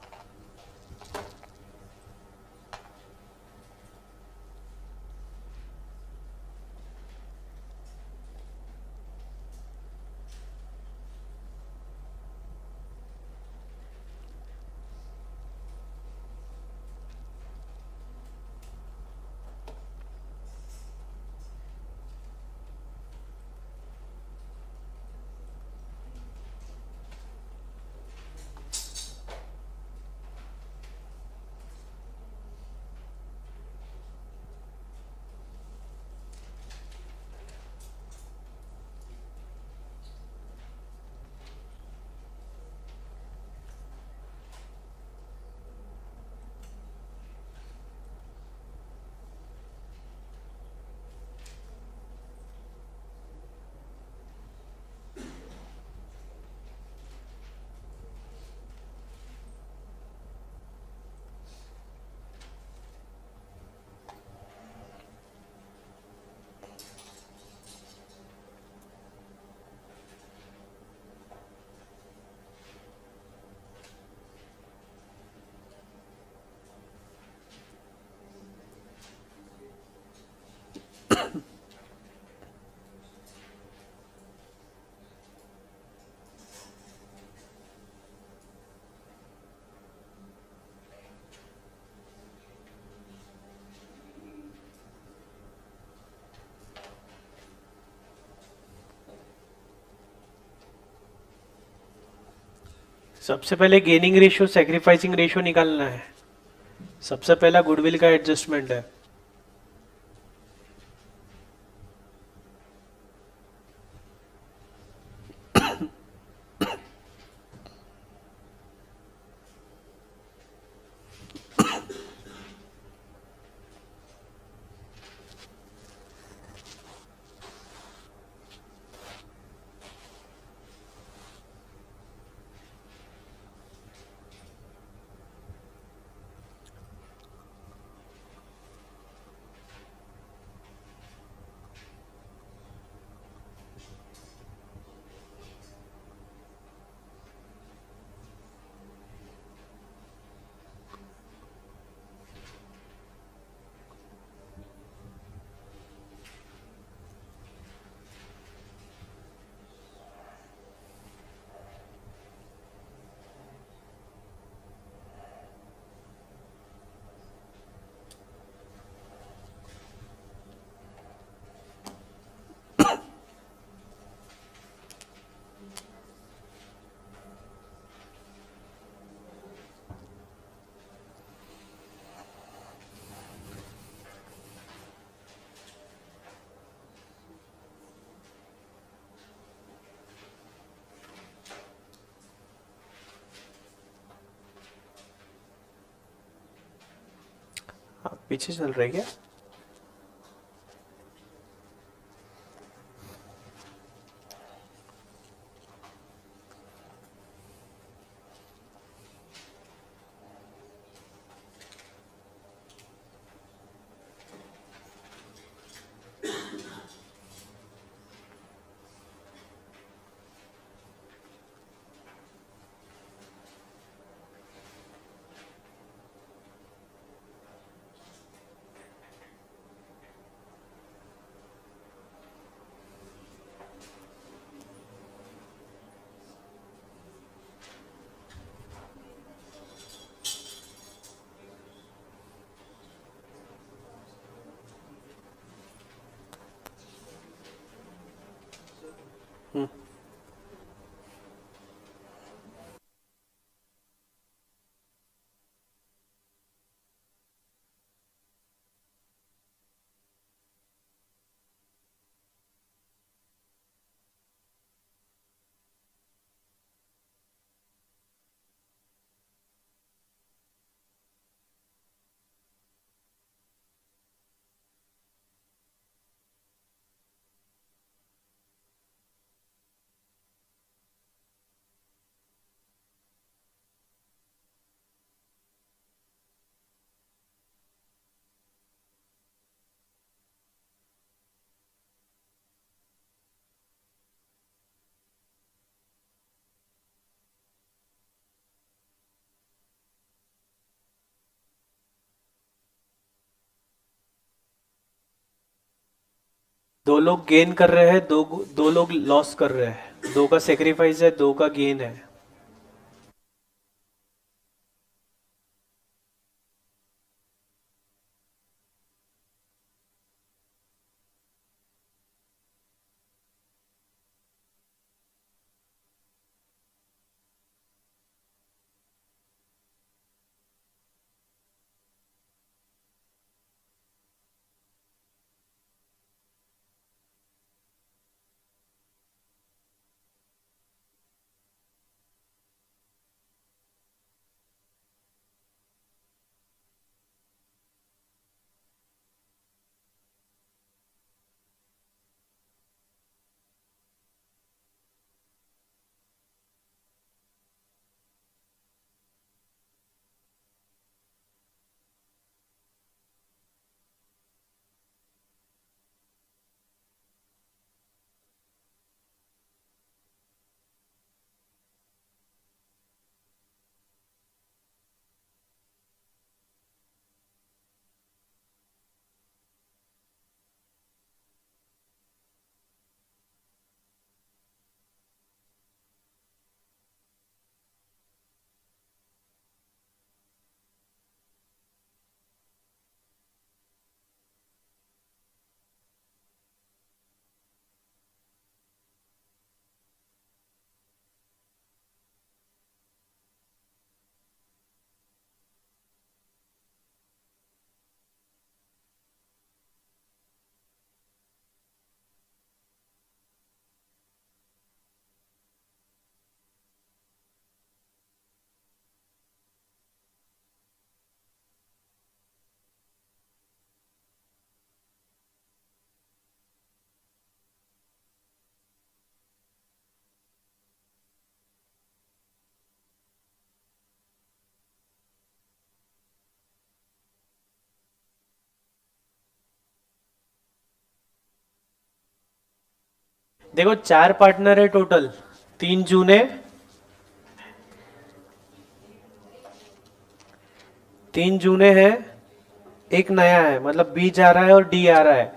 सबसे पहले गेनिंग रेशियो सेक्रीफाइसिंग रेशियो निकालना है. सबसे पहला गुडविल का एडजस्टमेंट है. हाँ, पीछे चल रहे क्या? दो लोग गेन कर रहे हैं, दो लोग लॉस कर रहे हैं. दो का सेक्रीफाइस है, दो का गेन है. देखो 4 पार्टनर है टोटल, 3 जूने, 3 जूने हैं, एक नया है, मतलब बी जा रहा है और डी आ रहा है।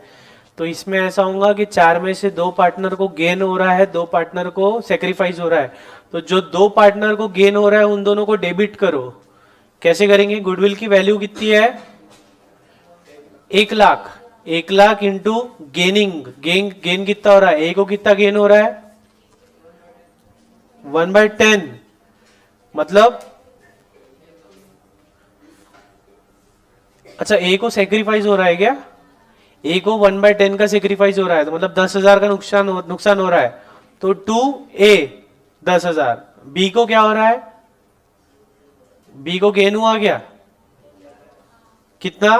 तो इसमें ऐसा होगा कि 4 में से 2 पार्टनर को गेन हो रहा है, 2 पार्टनर को सेक्रीफाइस हो रहा है। तो जो 2 पार्टनर को गेन हो रहा है उन दोनों को डेबिट करो। कैसे करेंगे? गुडविल की वैल्यू कितनी है? 1 lakh. 1 lakh into gaining, gain कितना हो रहा है? ए को कितना गेन हो रहा है? 1/10। मतलब अच्छा, ए को सेक्रीफाइस हो रहा है क्या? ए को 1/10 का सेक्रीफाइस हो रहा है, तो मतलब 10,000 का नुकसान हो रहा है। तो 2A 10,000। बी को क्या हो रहा है? बी को गेन हुआ क्या? कितना?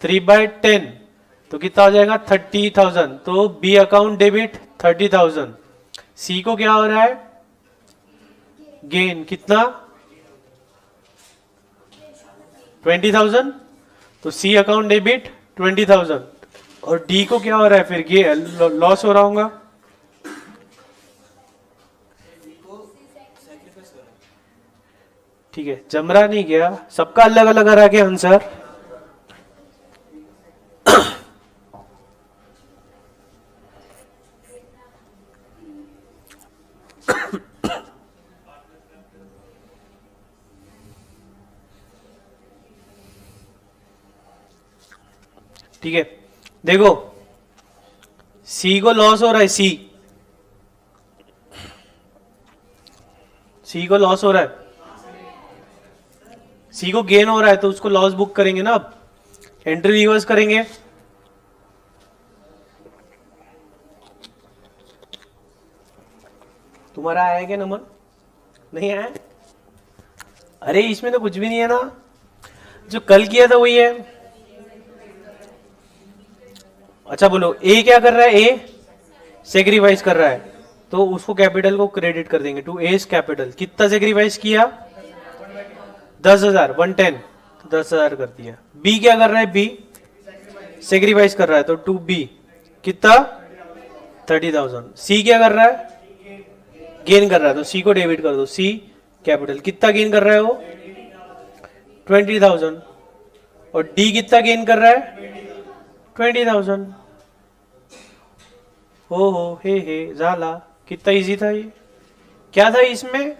3/10। तो कितना हो जाएगा? 30,000। तो बी अकाउंट डेबिट 30,000। सी को क्या हो रहा है? गेन कितना? 20,000। तो सी अकाउंट डेबिट 20,000। और डी को क्या हो रहा है फिर? लॉस हो रहा होगा। ठीक है, जम रहा नहीं गया, सबका अलग अलग आ रहा क्या आंसर? ठीक है, देखो सी को लॉस हो रहा है, सी को लॉस हो रहा है, सी को गेन हो रहा है, तो उसको लॉस बुक करेंगे ना। अब एंट्री रिवर्स करेंगे। तुम्हारा आया क्या नंबर? नहीं आया? अरे इसमें तो कुछ भी नहीं है ना, जो कल किया था वही है। अच्छा बोलो, ए क्या कर रहा है? ए सेक्रीफाइस कर रहा है, तो उसको कैपिटल को क्रेडिट कर देंगे टू एस कैपिटल। कितना सेक्रीफाइस किया? 10,000, 110, तो 10,000 कर दिया। बी क्या कर रहा है? बी सेक्रीफाइस कर रहा है, तो टू बी कितना? 30,000। सी क्या कर रहा है? गेन कर रहा है, तो सी को डेबिट कर दो। सी कैपिटल कितना गेन कर रहा है वो? 20,000। और डी कितना गेन कर रहा है? 20,000। हो हे झाला। कितना इजी था ये। क्या था इसमें?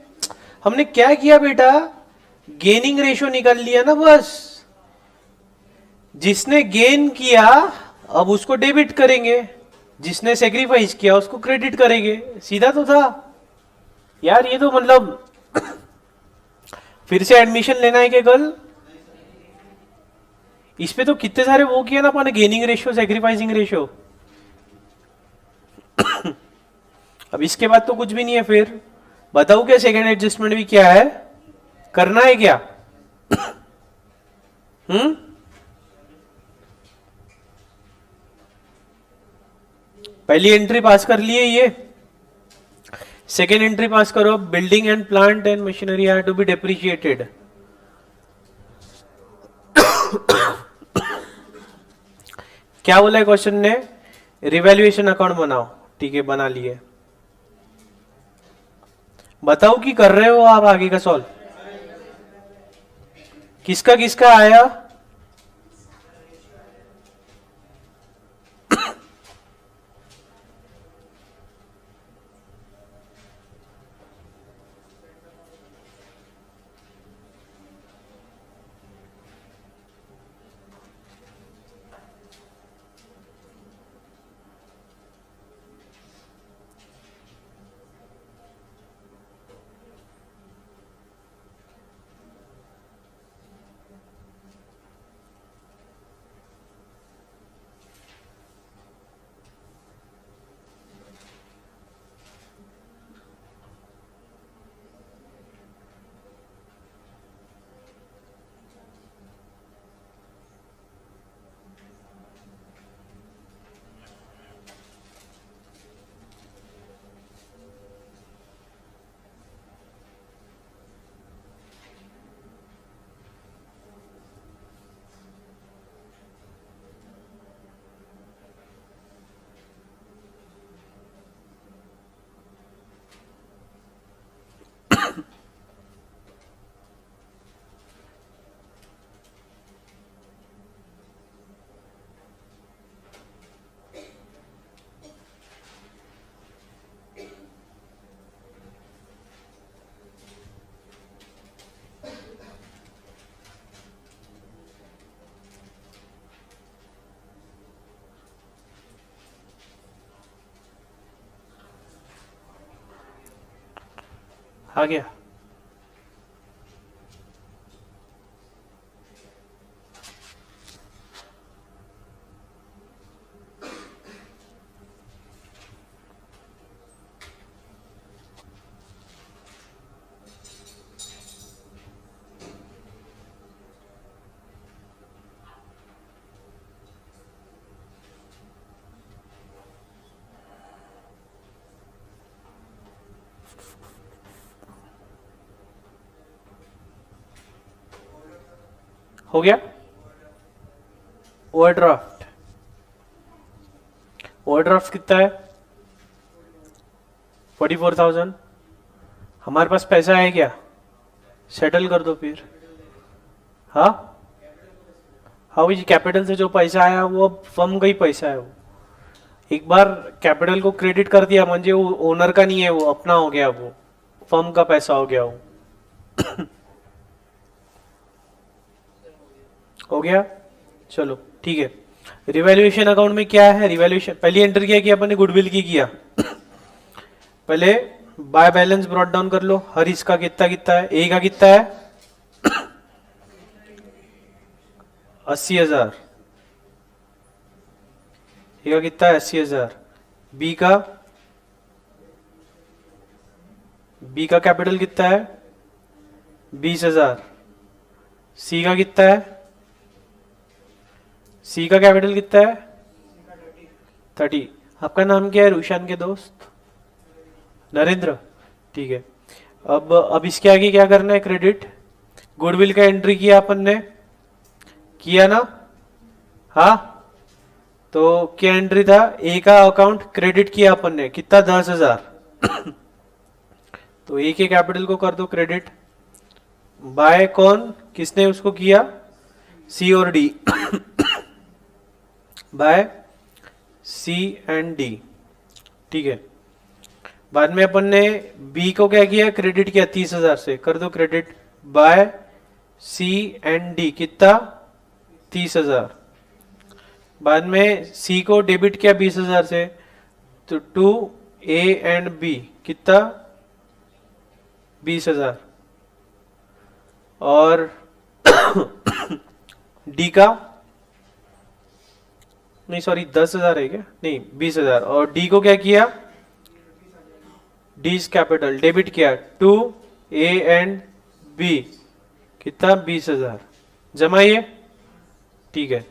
हमने क्या किया बेटा? गेनिंग रेशो निकाल लिया ना बस। जिसने गेन किया अब उसको डेबिट करेंगे, जिसने सेक्रीफाइस किया उसको क्रेडिट करेंगे। सीधा तो था यार ये तो, मतलब फिर से एडमिशन लेना है क्या कल? इस पे तो कितने सारे वो किया ना अपन, गेनिंग रेशियो, सेक्रीफाइसिंग रेशियो। अब इसके बाद तो कुछ भी नहीं है। फिर बताओ क्या सेकेंड एडजस्टमेंट भी क्या है? करना है क्या? पहली एंट्री पास कर लिए ये, सेकेंड एंट्री पास करो। Building and plant and machinery are to be depreciated. क्या बोला है क्वेश्चन ने? रिवैल्यूएशन अकाउंट बनाओ। ठीक है, बना लिए। बताओ कि कर रहे हो आप आगे का सॉल्व? किसका किसका आया? आ गया? हो गया? ओवरड्राफ्ट, ओवरड्राफ्ट कितना है? 44,000। हमारे पास पैसा है क्या? सेटल कर दो फिर। हाँ हाँ, वही कैपिटल से जो पैसा आया वो अब फर्म का ही पैसा है। वो एक बार कैपिटल को क्रेडिट कर दिया म्हणजे वो ओनर का नहीं है, वो अपना हो गया, वो फर्म का पैसा हो गया वो। हो गया? चलो ठीक है। रिवैल्यूएशन अकाउंट में क्या है? रिवैल्यूएशन पहली एंट्री क्या की अपन ने? गुडविल की किया। पहले बाय बैलेंस ब्रॉट डाउन कर लो। हर इसका कितना कितना है? ए का कितना है? 80,000। ए का कितना है? 80,000। बी का, बी का कैपिटल कितना है? 20,000। सी का कितना है? सी का कैपिटल कितना है? 30। आपका नाम क्या है रुशान के दोस्त? नरेंद्र। ठीक है। अब इसके आगे क्या करना है? क्रेडिट। गुडविल का एंट्री किया अपन ने, किया ना? हाँ, तो क्या एंट्री था? ए का अकाउंट क्रेडिट किया अपन ने, कितना? 10,000। तो ए के कैपिटल को कर दो क्रेडिट। बाय कौन, किसने उसको किया? सी और D. By C and D. ठीक है। बाद में अपन ने बी को क्या किया? क्रेडिट किया 30,000 से, कर दो credit. By C and D, कितना? 30,000। बाद में सी को डेबिट किया 20,000 से, तो टू ए एंड बी, कितना? 20,000। और डी का, नहीं सॉरी 10,000 है क्या? नहीं 20,000। और डी को क्या किया? डी कैपिटल डेबिट किया टू ए एंड बी, कितना? 20,000। जमा ये। ठीक है।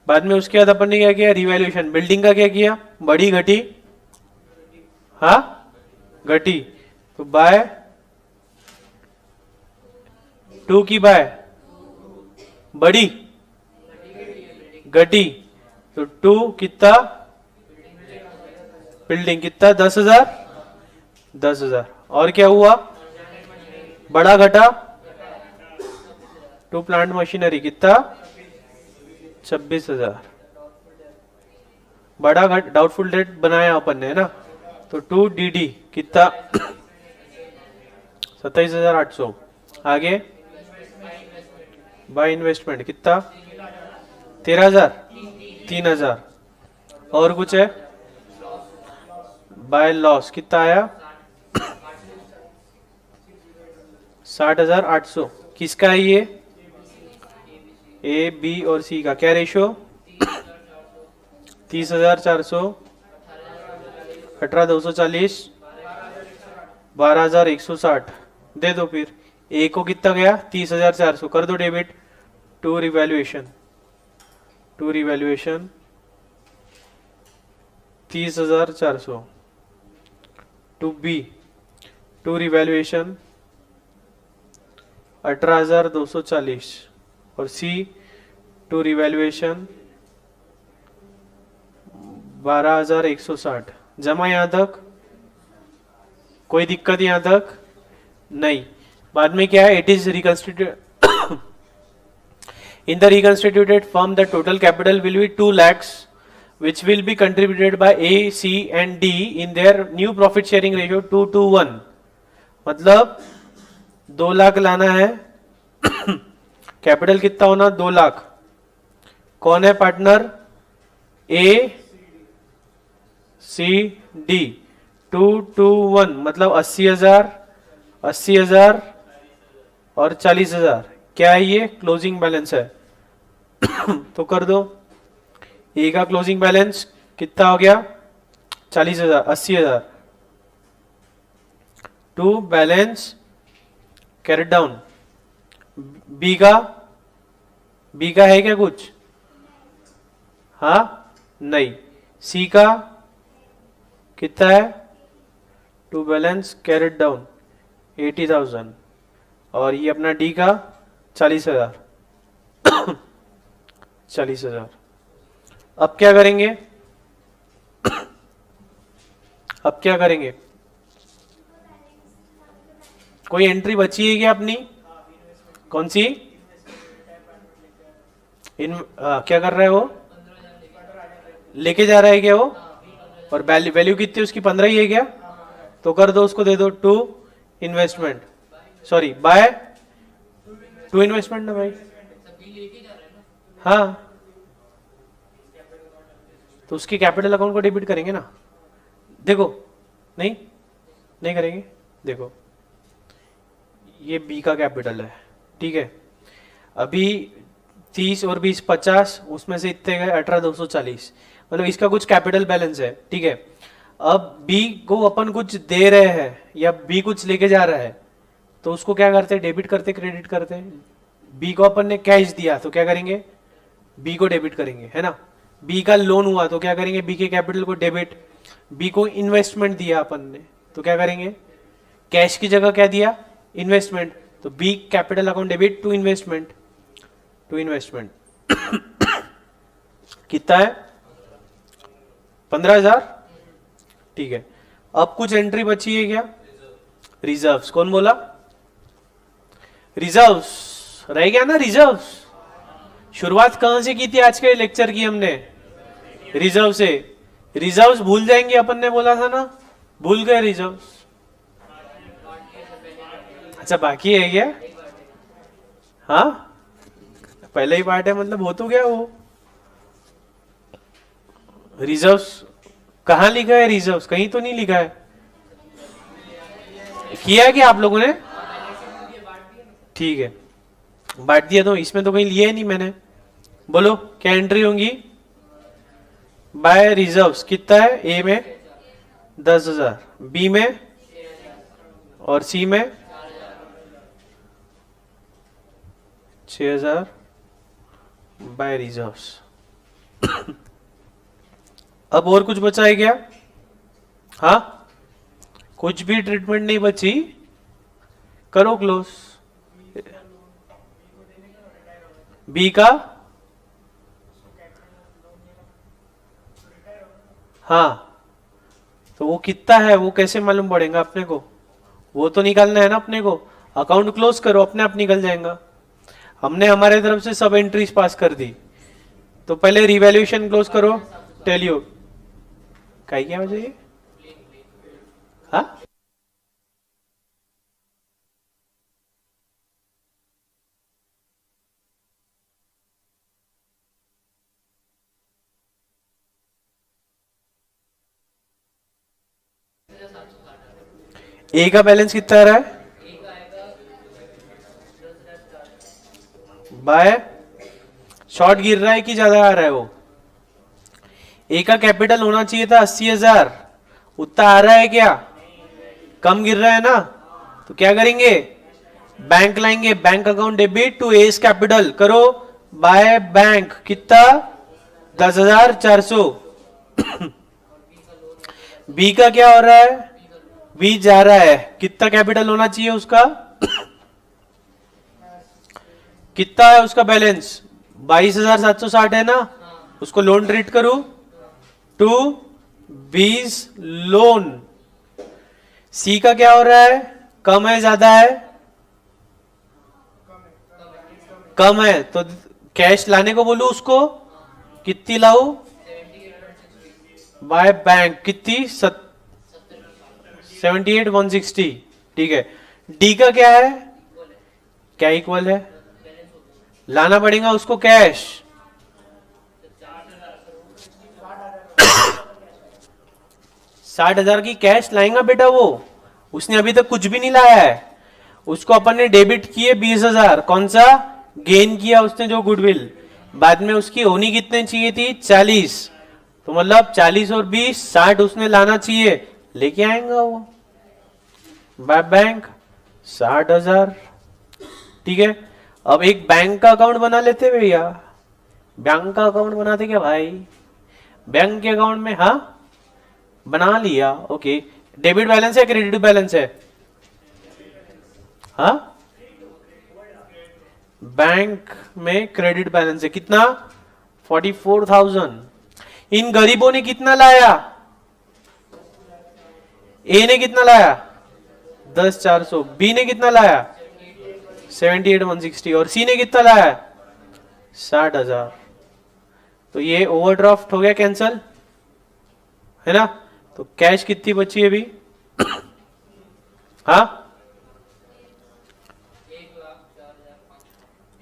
बाद में उसके बाद अपन ने क्या किया? रिवैल्यूएशन। बिल्डिंग का क्या किया? बड़ी घटी? हाँ घटी, तो बाय टू की बाय बड़ी घटी, तो टू कितना? बिल्डिंग कितना? 10,000। 10,000। और क्या हुआ? बड़ा घटा? टू प्लांट मशीनरी, कितना? 26,000। बड़ा घट, डाउटफुल डेट बनाया अपन ने, है ना? तो टू डी डी, कितना? 27,800। आगे बाय इन्वेस्टमेंट, कितना? 13,000। 3,000। और कुछ है? बाय लॉस, कितना आया? 60,800। किसका है ये? ए बी और सी का। क्या रेशो? 30,400, 18,240, 12,160। दे दो फिर। ए को कितना गया? 30,400, कर दो debit to revaluation. To revaluation 30,400। To B, to revaluation 18,240। और सी टू रिवैल्यूएशन 12,160। जमा यहां तक? कोई दिक्कत यहां तक? नहीं। बाद में क्या है? It is reconstituted in the reconstituted firm the total capital will be 2 lakhs which will be contributed by A, C and D in their new profit sharing ratio 2:1। मतलब 2 लाख लाना है। कैपिटल कितना होना? 2 लाख। कौन है पार्टनर? ए सी डी। 2:1 मतलब 80,000 80,000 और 40,000, क्या है ये? क्लोजिंग बैलेंस है। तो कर दो, ए का क्लोजिंग बैलेंस कितना हो गया? 40,000, 80,000 to balance carried down. B का, बी का है क्या कुछ? हाँ नहीं। सी का कितना है? टू बैलेंस कैरेट डाउन 80,000 और ये अपना डी का 40,000। 40,000। अब क्या करेंगे? अब क्या करेंगे? कोई एंट्री बची है क्या अपनी? कौन सी? क्या कर रहा है वो? लेके जा रहा है क्या वो? और वैल्यू वैल्यू कितनी उसकी? 15 ही है क्या? तो कर दो, उसको दे दो to investment, sorry by to investment ना भाई। हाँ तो उसकी कैपिटल अकाउंट को डेबिट करेंगे ना। देखो, नहीं नहीं करेंगे। देखो ये बी का कैपिटल है, ठीक है। अभी 30 और 20 50, उसमें से इतने गए 18,240, मतलब इसका कुछ कैपिटल बैलेंस है, ठीक है। अब बी को अपन कुछ दे रहे हैं या बी कुछ लेके जा रहा है, तो उसको क्या करते हैं? डेबिट करते, क्रेडिट करते। बी को अपन ने कैश दिया तो क्या करेंगे? बी को डेबिट करेंगे, है ना। बी का लोन हुआ तो क्या करेंगे? बी के कैपिटल को डेबिट। बी को इन्वेस्टमेंट दिया अपन ने तो क्या करेंगे? कैश की जगह क्या दिया? इन्वेस्टमेंट। तो B capital account debit to investment, to investment. कितना है? 15,000, ठीक है। अब कुछ एंट्री बची है क्या? रिजर्व्स। कौन बोला? रिजर्व्स रह गया ना। रिजर्व्स शुरुआत कहां से की थी आज के लेक्चर की हमने? रिजर्व से। रिजर्व्स भूल जाएंगे अपन ने बोला था ना, भूल गए रिजर्व्स। अच्छा बाकी है क्या? हाँ पहले ही पार्ट है, मतलब हो तो गया वो। रिजर्व्स कहां लिखा है? रिजर्व्स कहीं तो नहीं लिखा है। किया है क्या आप लोगों ने? ठीक है बांट दिया, तो इसमें तो कहीं लिया ही नहीं मैंने। बोलो क्या एंट्री होंगी? बाय रिजर्व्स कितना है? ए में 10,000, बी में और सी में 6,000 बाय रिजर्व्स। अब और कुछ बचा है क्या? हाँ कुछ भी ट्रीटमेंट नहीं बची, करो क्लोज। बी का, हाँ तो वो कितना है वो कैसे मालूम पड़ेगा अपने को? वो तो निकालना है ना अपने को। अकाउंट क्लोज करो, अपने आप निकल जाएगा। हमने हमारे तरफ से सब एंट्रीज पास कर दी, तो पहले रिवैल्यूएशन क्लोज करो। टेल यू क्या वजह है? हाँ ए का बैलेंस कितना आ रहा है? बाय शॉर्ट गिर रहा है कि ज्यादा आ रहा है? वो ए का कैपिटल होना चाहिए था 80,000, उतना आ रहा है क्या? कम गिर रहा है ना। तो क्या करेंगे? बैंक लाएंगे, bank account debit to S capital करो। बाय बैंक कितना? 10,400। बी का क्या हो रहा है? बी जा रहा है, कितना कैपिटल होना चाहिए उसका? कितना है उसका बैलेंस? 22,760 है ना। उसको लोन ट्रीट करूं टू 20 लोन। सी का क्या हो रहा है? कम है ज्यादा है? कम है, तो कैश लाने को बोलू उसको। कितनी लाऊ? बाय बैंक कितनी? 78,160, ठीक है। डी का क्या है? क्या इक्वल है? लाना पड़ेगा उसको कैश। 60,000 की कैश लाएगा बेटा वो। उसने अभी तक कुछ भी नहीं लाया है, उसको अपन ने डेबिट किए 20,000, कौन सा गेन किया उसने जो गुडविल, बाद में उसकी होनी कितने चाहिए थी 40, तो मतलब 40 और 20 60 उसने लाना चाहिए, लेके आएगा वो बाय बैंक 60,000। ठीक है, अब एक बैंक का अकाउंट बना लेते भैया, बैंक का अकाउंट बनाते क्या भाई, बैंक के अकाउंट में हाँ बना लिया, ओके। डेबिट बैलेंस है क्रेडिट बैलेंस है, हाँ बैंक में क्रेडिट बैलेंस है कितना 44,000। इन गरीबों ने कितना लाया, ए ने कितना लाया 10,400, बी ने कितना लाया 78,160 और सी ने कितना लाया 60,000। तो ये ओवरड्राफ्ट हो गया कैंसल, है ना। तो कैश कितनी बची है अभी हाँ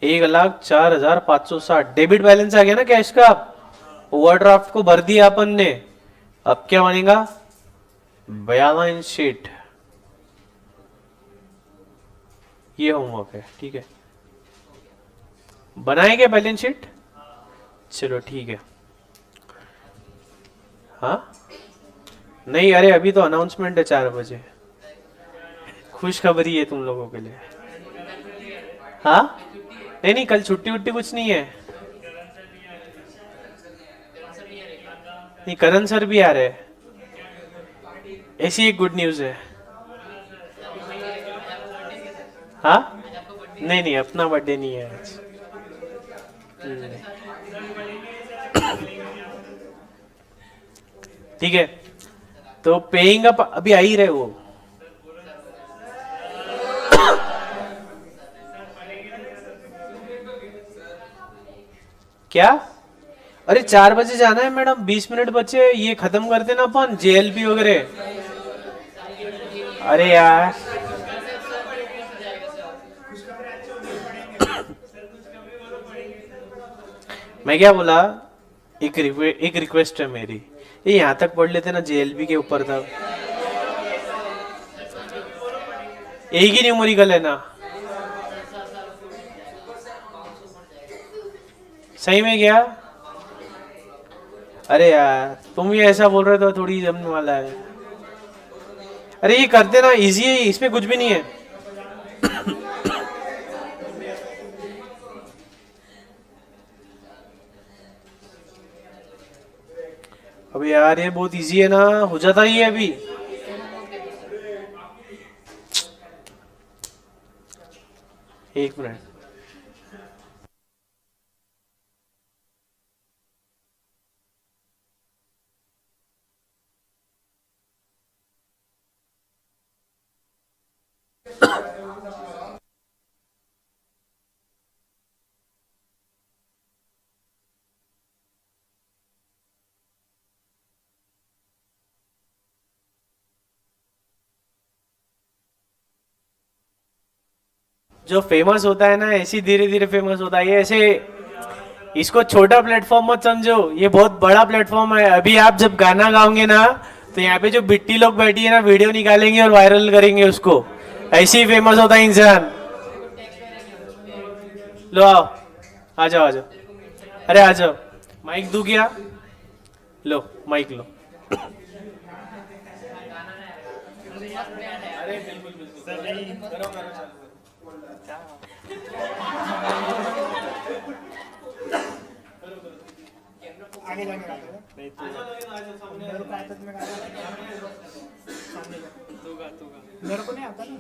1,04,560 डेबिट बैलेंस आ गया ना कैश का। ओवरड्राफ्ट को भर दिया अपन ने, अब क्या बनेगा बैलेंस शीट, ये होमवर्क है, ठीक है। बनाएंगे बैलेंस शीट, चलो ठीक है। हाँ नहीं, अरे अभी तो अनाउंसमेंट है 4 बजे, खुशखबरी है तुम लोगों के लिए। हाँ नहीं नहीं, कल छुट्टी वुट्टी कुछ नहीं है, नहीं करण सर भी आ रहे हैं, ऐसी एक गुड न्यूज है। हाँ नहीं नहीं, अपना बर्थडे नहीं है आज। ठीक है, तो पेइंग अप अभी आ ही रहे वो, क्या अरे 4 बजे जाना है मैडम, 20 मिनट बचे, ये खत्म करते ना अपन जेएलपी वगैरह। अरे यार मैं क्या बोला, एक रिक्वेस्ट है मेरी, ये यहाँ तक पढ़ लेते ना जेएलपी के ऊपर तक, एक ही न्यूमेरिकल है ना, सही में क्या। अरे यार तुम भी ऐसा बोल रहे तो थोड़ी जमने वाला है। अरे ये करते ना, इजी है, इसमें कुछ भी नहीं है। अभी यार ये बहुत इजी है ना, हो जाता ही है अभी। एक मिनट, जो फेमस होता है ना ऐसी धीरे धीरे फेमस होता है, ये ऐसे इसको छोटा प्लेटफॉर्म मत समझो, ये बहुत बड़ा प्लेटफॉर्म है। अभी आप जब गाना गाओगे ना, तो यहाँ पे जो बिट्टी लोग बैठी है ना, वीडियो निकालेंगे और वायरल करेंगे उसको, ऐसे ही फेमस होता है इंसान। लो आओ, आ जाओ आ जाओ, अरे आ जाओ, माइक दूं क्या, लो माइक लो। अरे बिल्कुल बिल्कुल, करो करो आगे जाके गाते हैं। मेरे को आता तो मैं गाता मेरे को नहीं आता ना।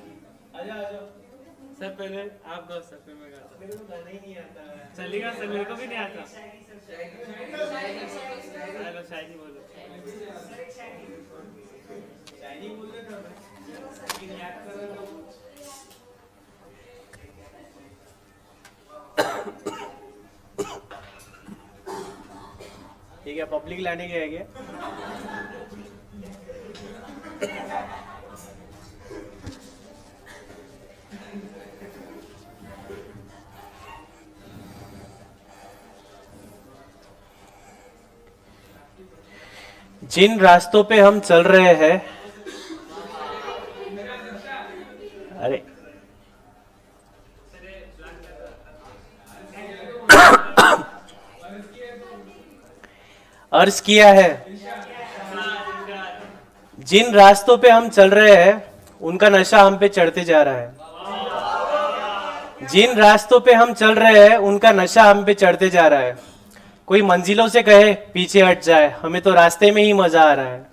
सर पहले आप गाओ सर, फिर मैं गाता। मेरे को गाना ही नहीं आता। चलेगा सर, मेरे को भी नहीं आता। हेलो शायरी बोलो। शायरी बोल रहे थे लेकिन याद कर रहे हो। ठीक है, पब्लिक लाने के है क्या। जिन रास्तों पे हम चल रहे हैं, अरे अर्ज किया है। जिन रास्तों पे हम चल रहे हैं उनका नशा हम पे चढ़ते जा रहा है। जिन रास्तों पे हम चल रहे हैं उनका नशा हम पे चढ़ते जा रहा है। कोई मंजिलों से कहे पीछे हट जाए, हमें तो रास्ते में ही मजा आ रहा है।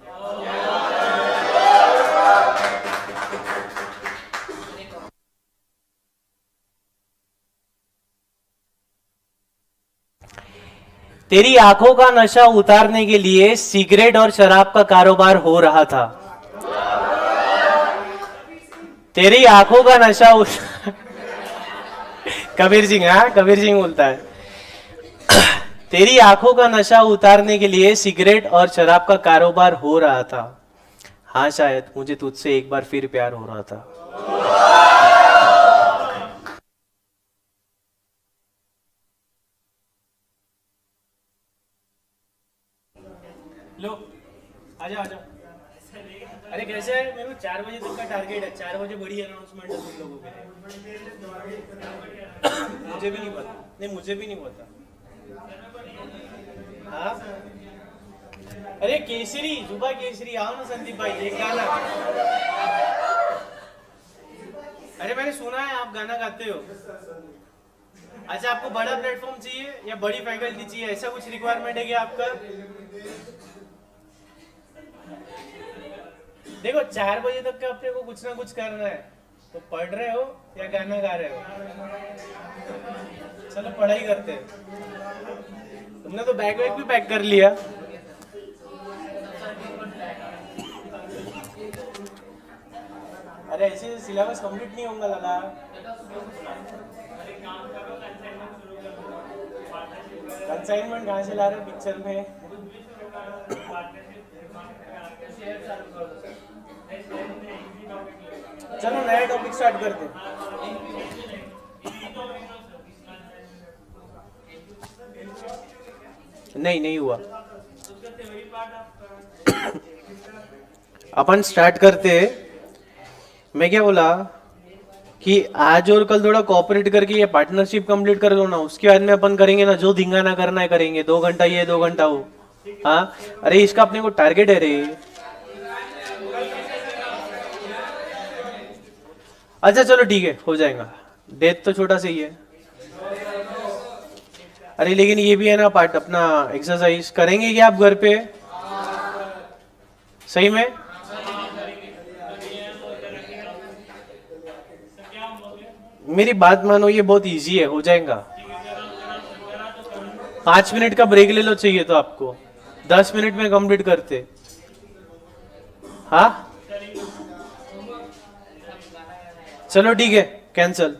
तेरी आंखों का नशा उतारने के लिए सिगरेट और शराब का कारोबार हो रहा था। तेरी आंखों का नशा कबीर सिंह, हाँ कबीर सिंह बोलता है। तेरी आंखों का नशा उतारने के लिए सिगरेट और शराब का कारोबार हो रहा था। हाँ शायद मुझे तुझसे एक बार फिर प्यार हो रहा था। लो आजा आजा। अरे कैसे है, मेरे को 4 बजे तक का टारगेट है। 4 बजे बड़ी अनाउंसमेंट है तुम लोगों के लिए। मुझे भी नहीं पता, नहीं मुझे भी नहीं पता। हाँ अरे केसरी, जुबा केसरी, आओ ना संदीप भाई, एक गाना। अरे मैंने सुना है आप गाना गाते हो। अच्छा आपको बड़ा प्लेटफॉर्म चाहिए या बड़ी फैकल्टी चाहिए, ऐसा कुछ रिक्वायरमेंट है क्या आपका? देखो 4 बजे तक का अपने को कुछ ना कुछ करना है, तो पढ़ रहे हो या गाना गा रहे हो? चलो पढ़ाई करते हैं। तुमने तो बैग वैग भी पैक कर लिया। अरे ऐसे सिलेबस कंप्लीट नहीं होगा लाला। कंसाइनमेंट कहाँ से ला रहे पिक्चर में? चलो नया टॉपिक स्टार्ट करते हैं। नहीं हुआ। अपन स्टार्ट करते। मैं क्या बोला कि आज और कल थोड़ा कोऑपरेट करके ये पार्टनरशिप कंप्लीट कर लो ना, उसके बाद में अपन करेंगे ना जो धिंगाना करना है करेंगे। 2 घंटा ये 2 घंटा वो। हाँ अरे इसका अपने को टारगेट है रे। अच्छा चलो ठीक है, हो जाएगा। डेट तो छोटा सा ही है। अरे लेकिन ये भी है ना पार्ट, अपना एक्सरसाइज करेंगे क्या आप घर पे? सही में? मेरी बात मानो, ये बहुत इजी है, हो जाएगा। 5 मिनट का ब्रेक ले लो चाहिए तो आपको, 10 मिनट में कंप्लीट करते। हाँ चलो ठीक है, कैंसल।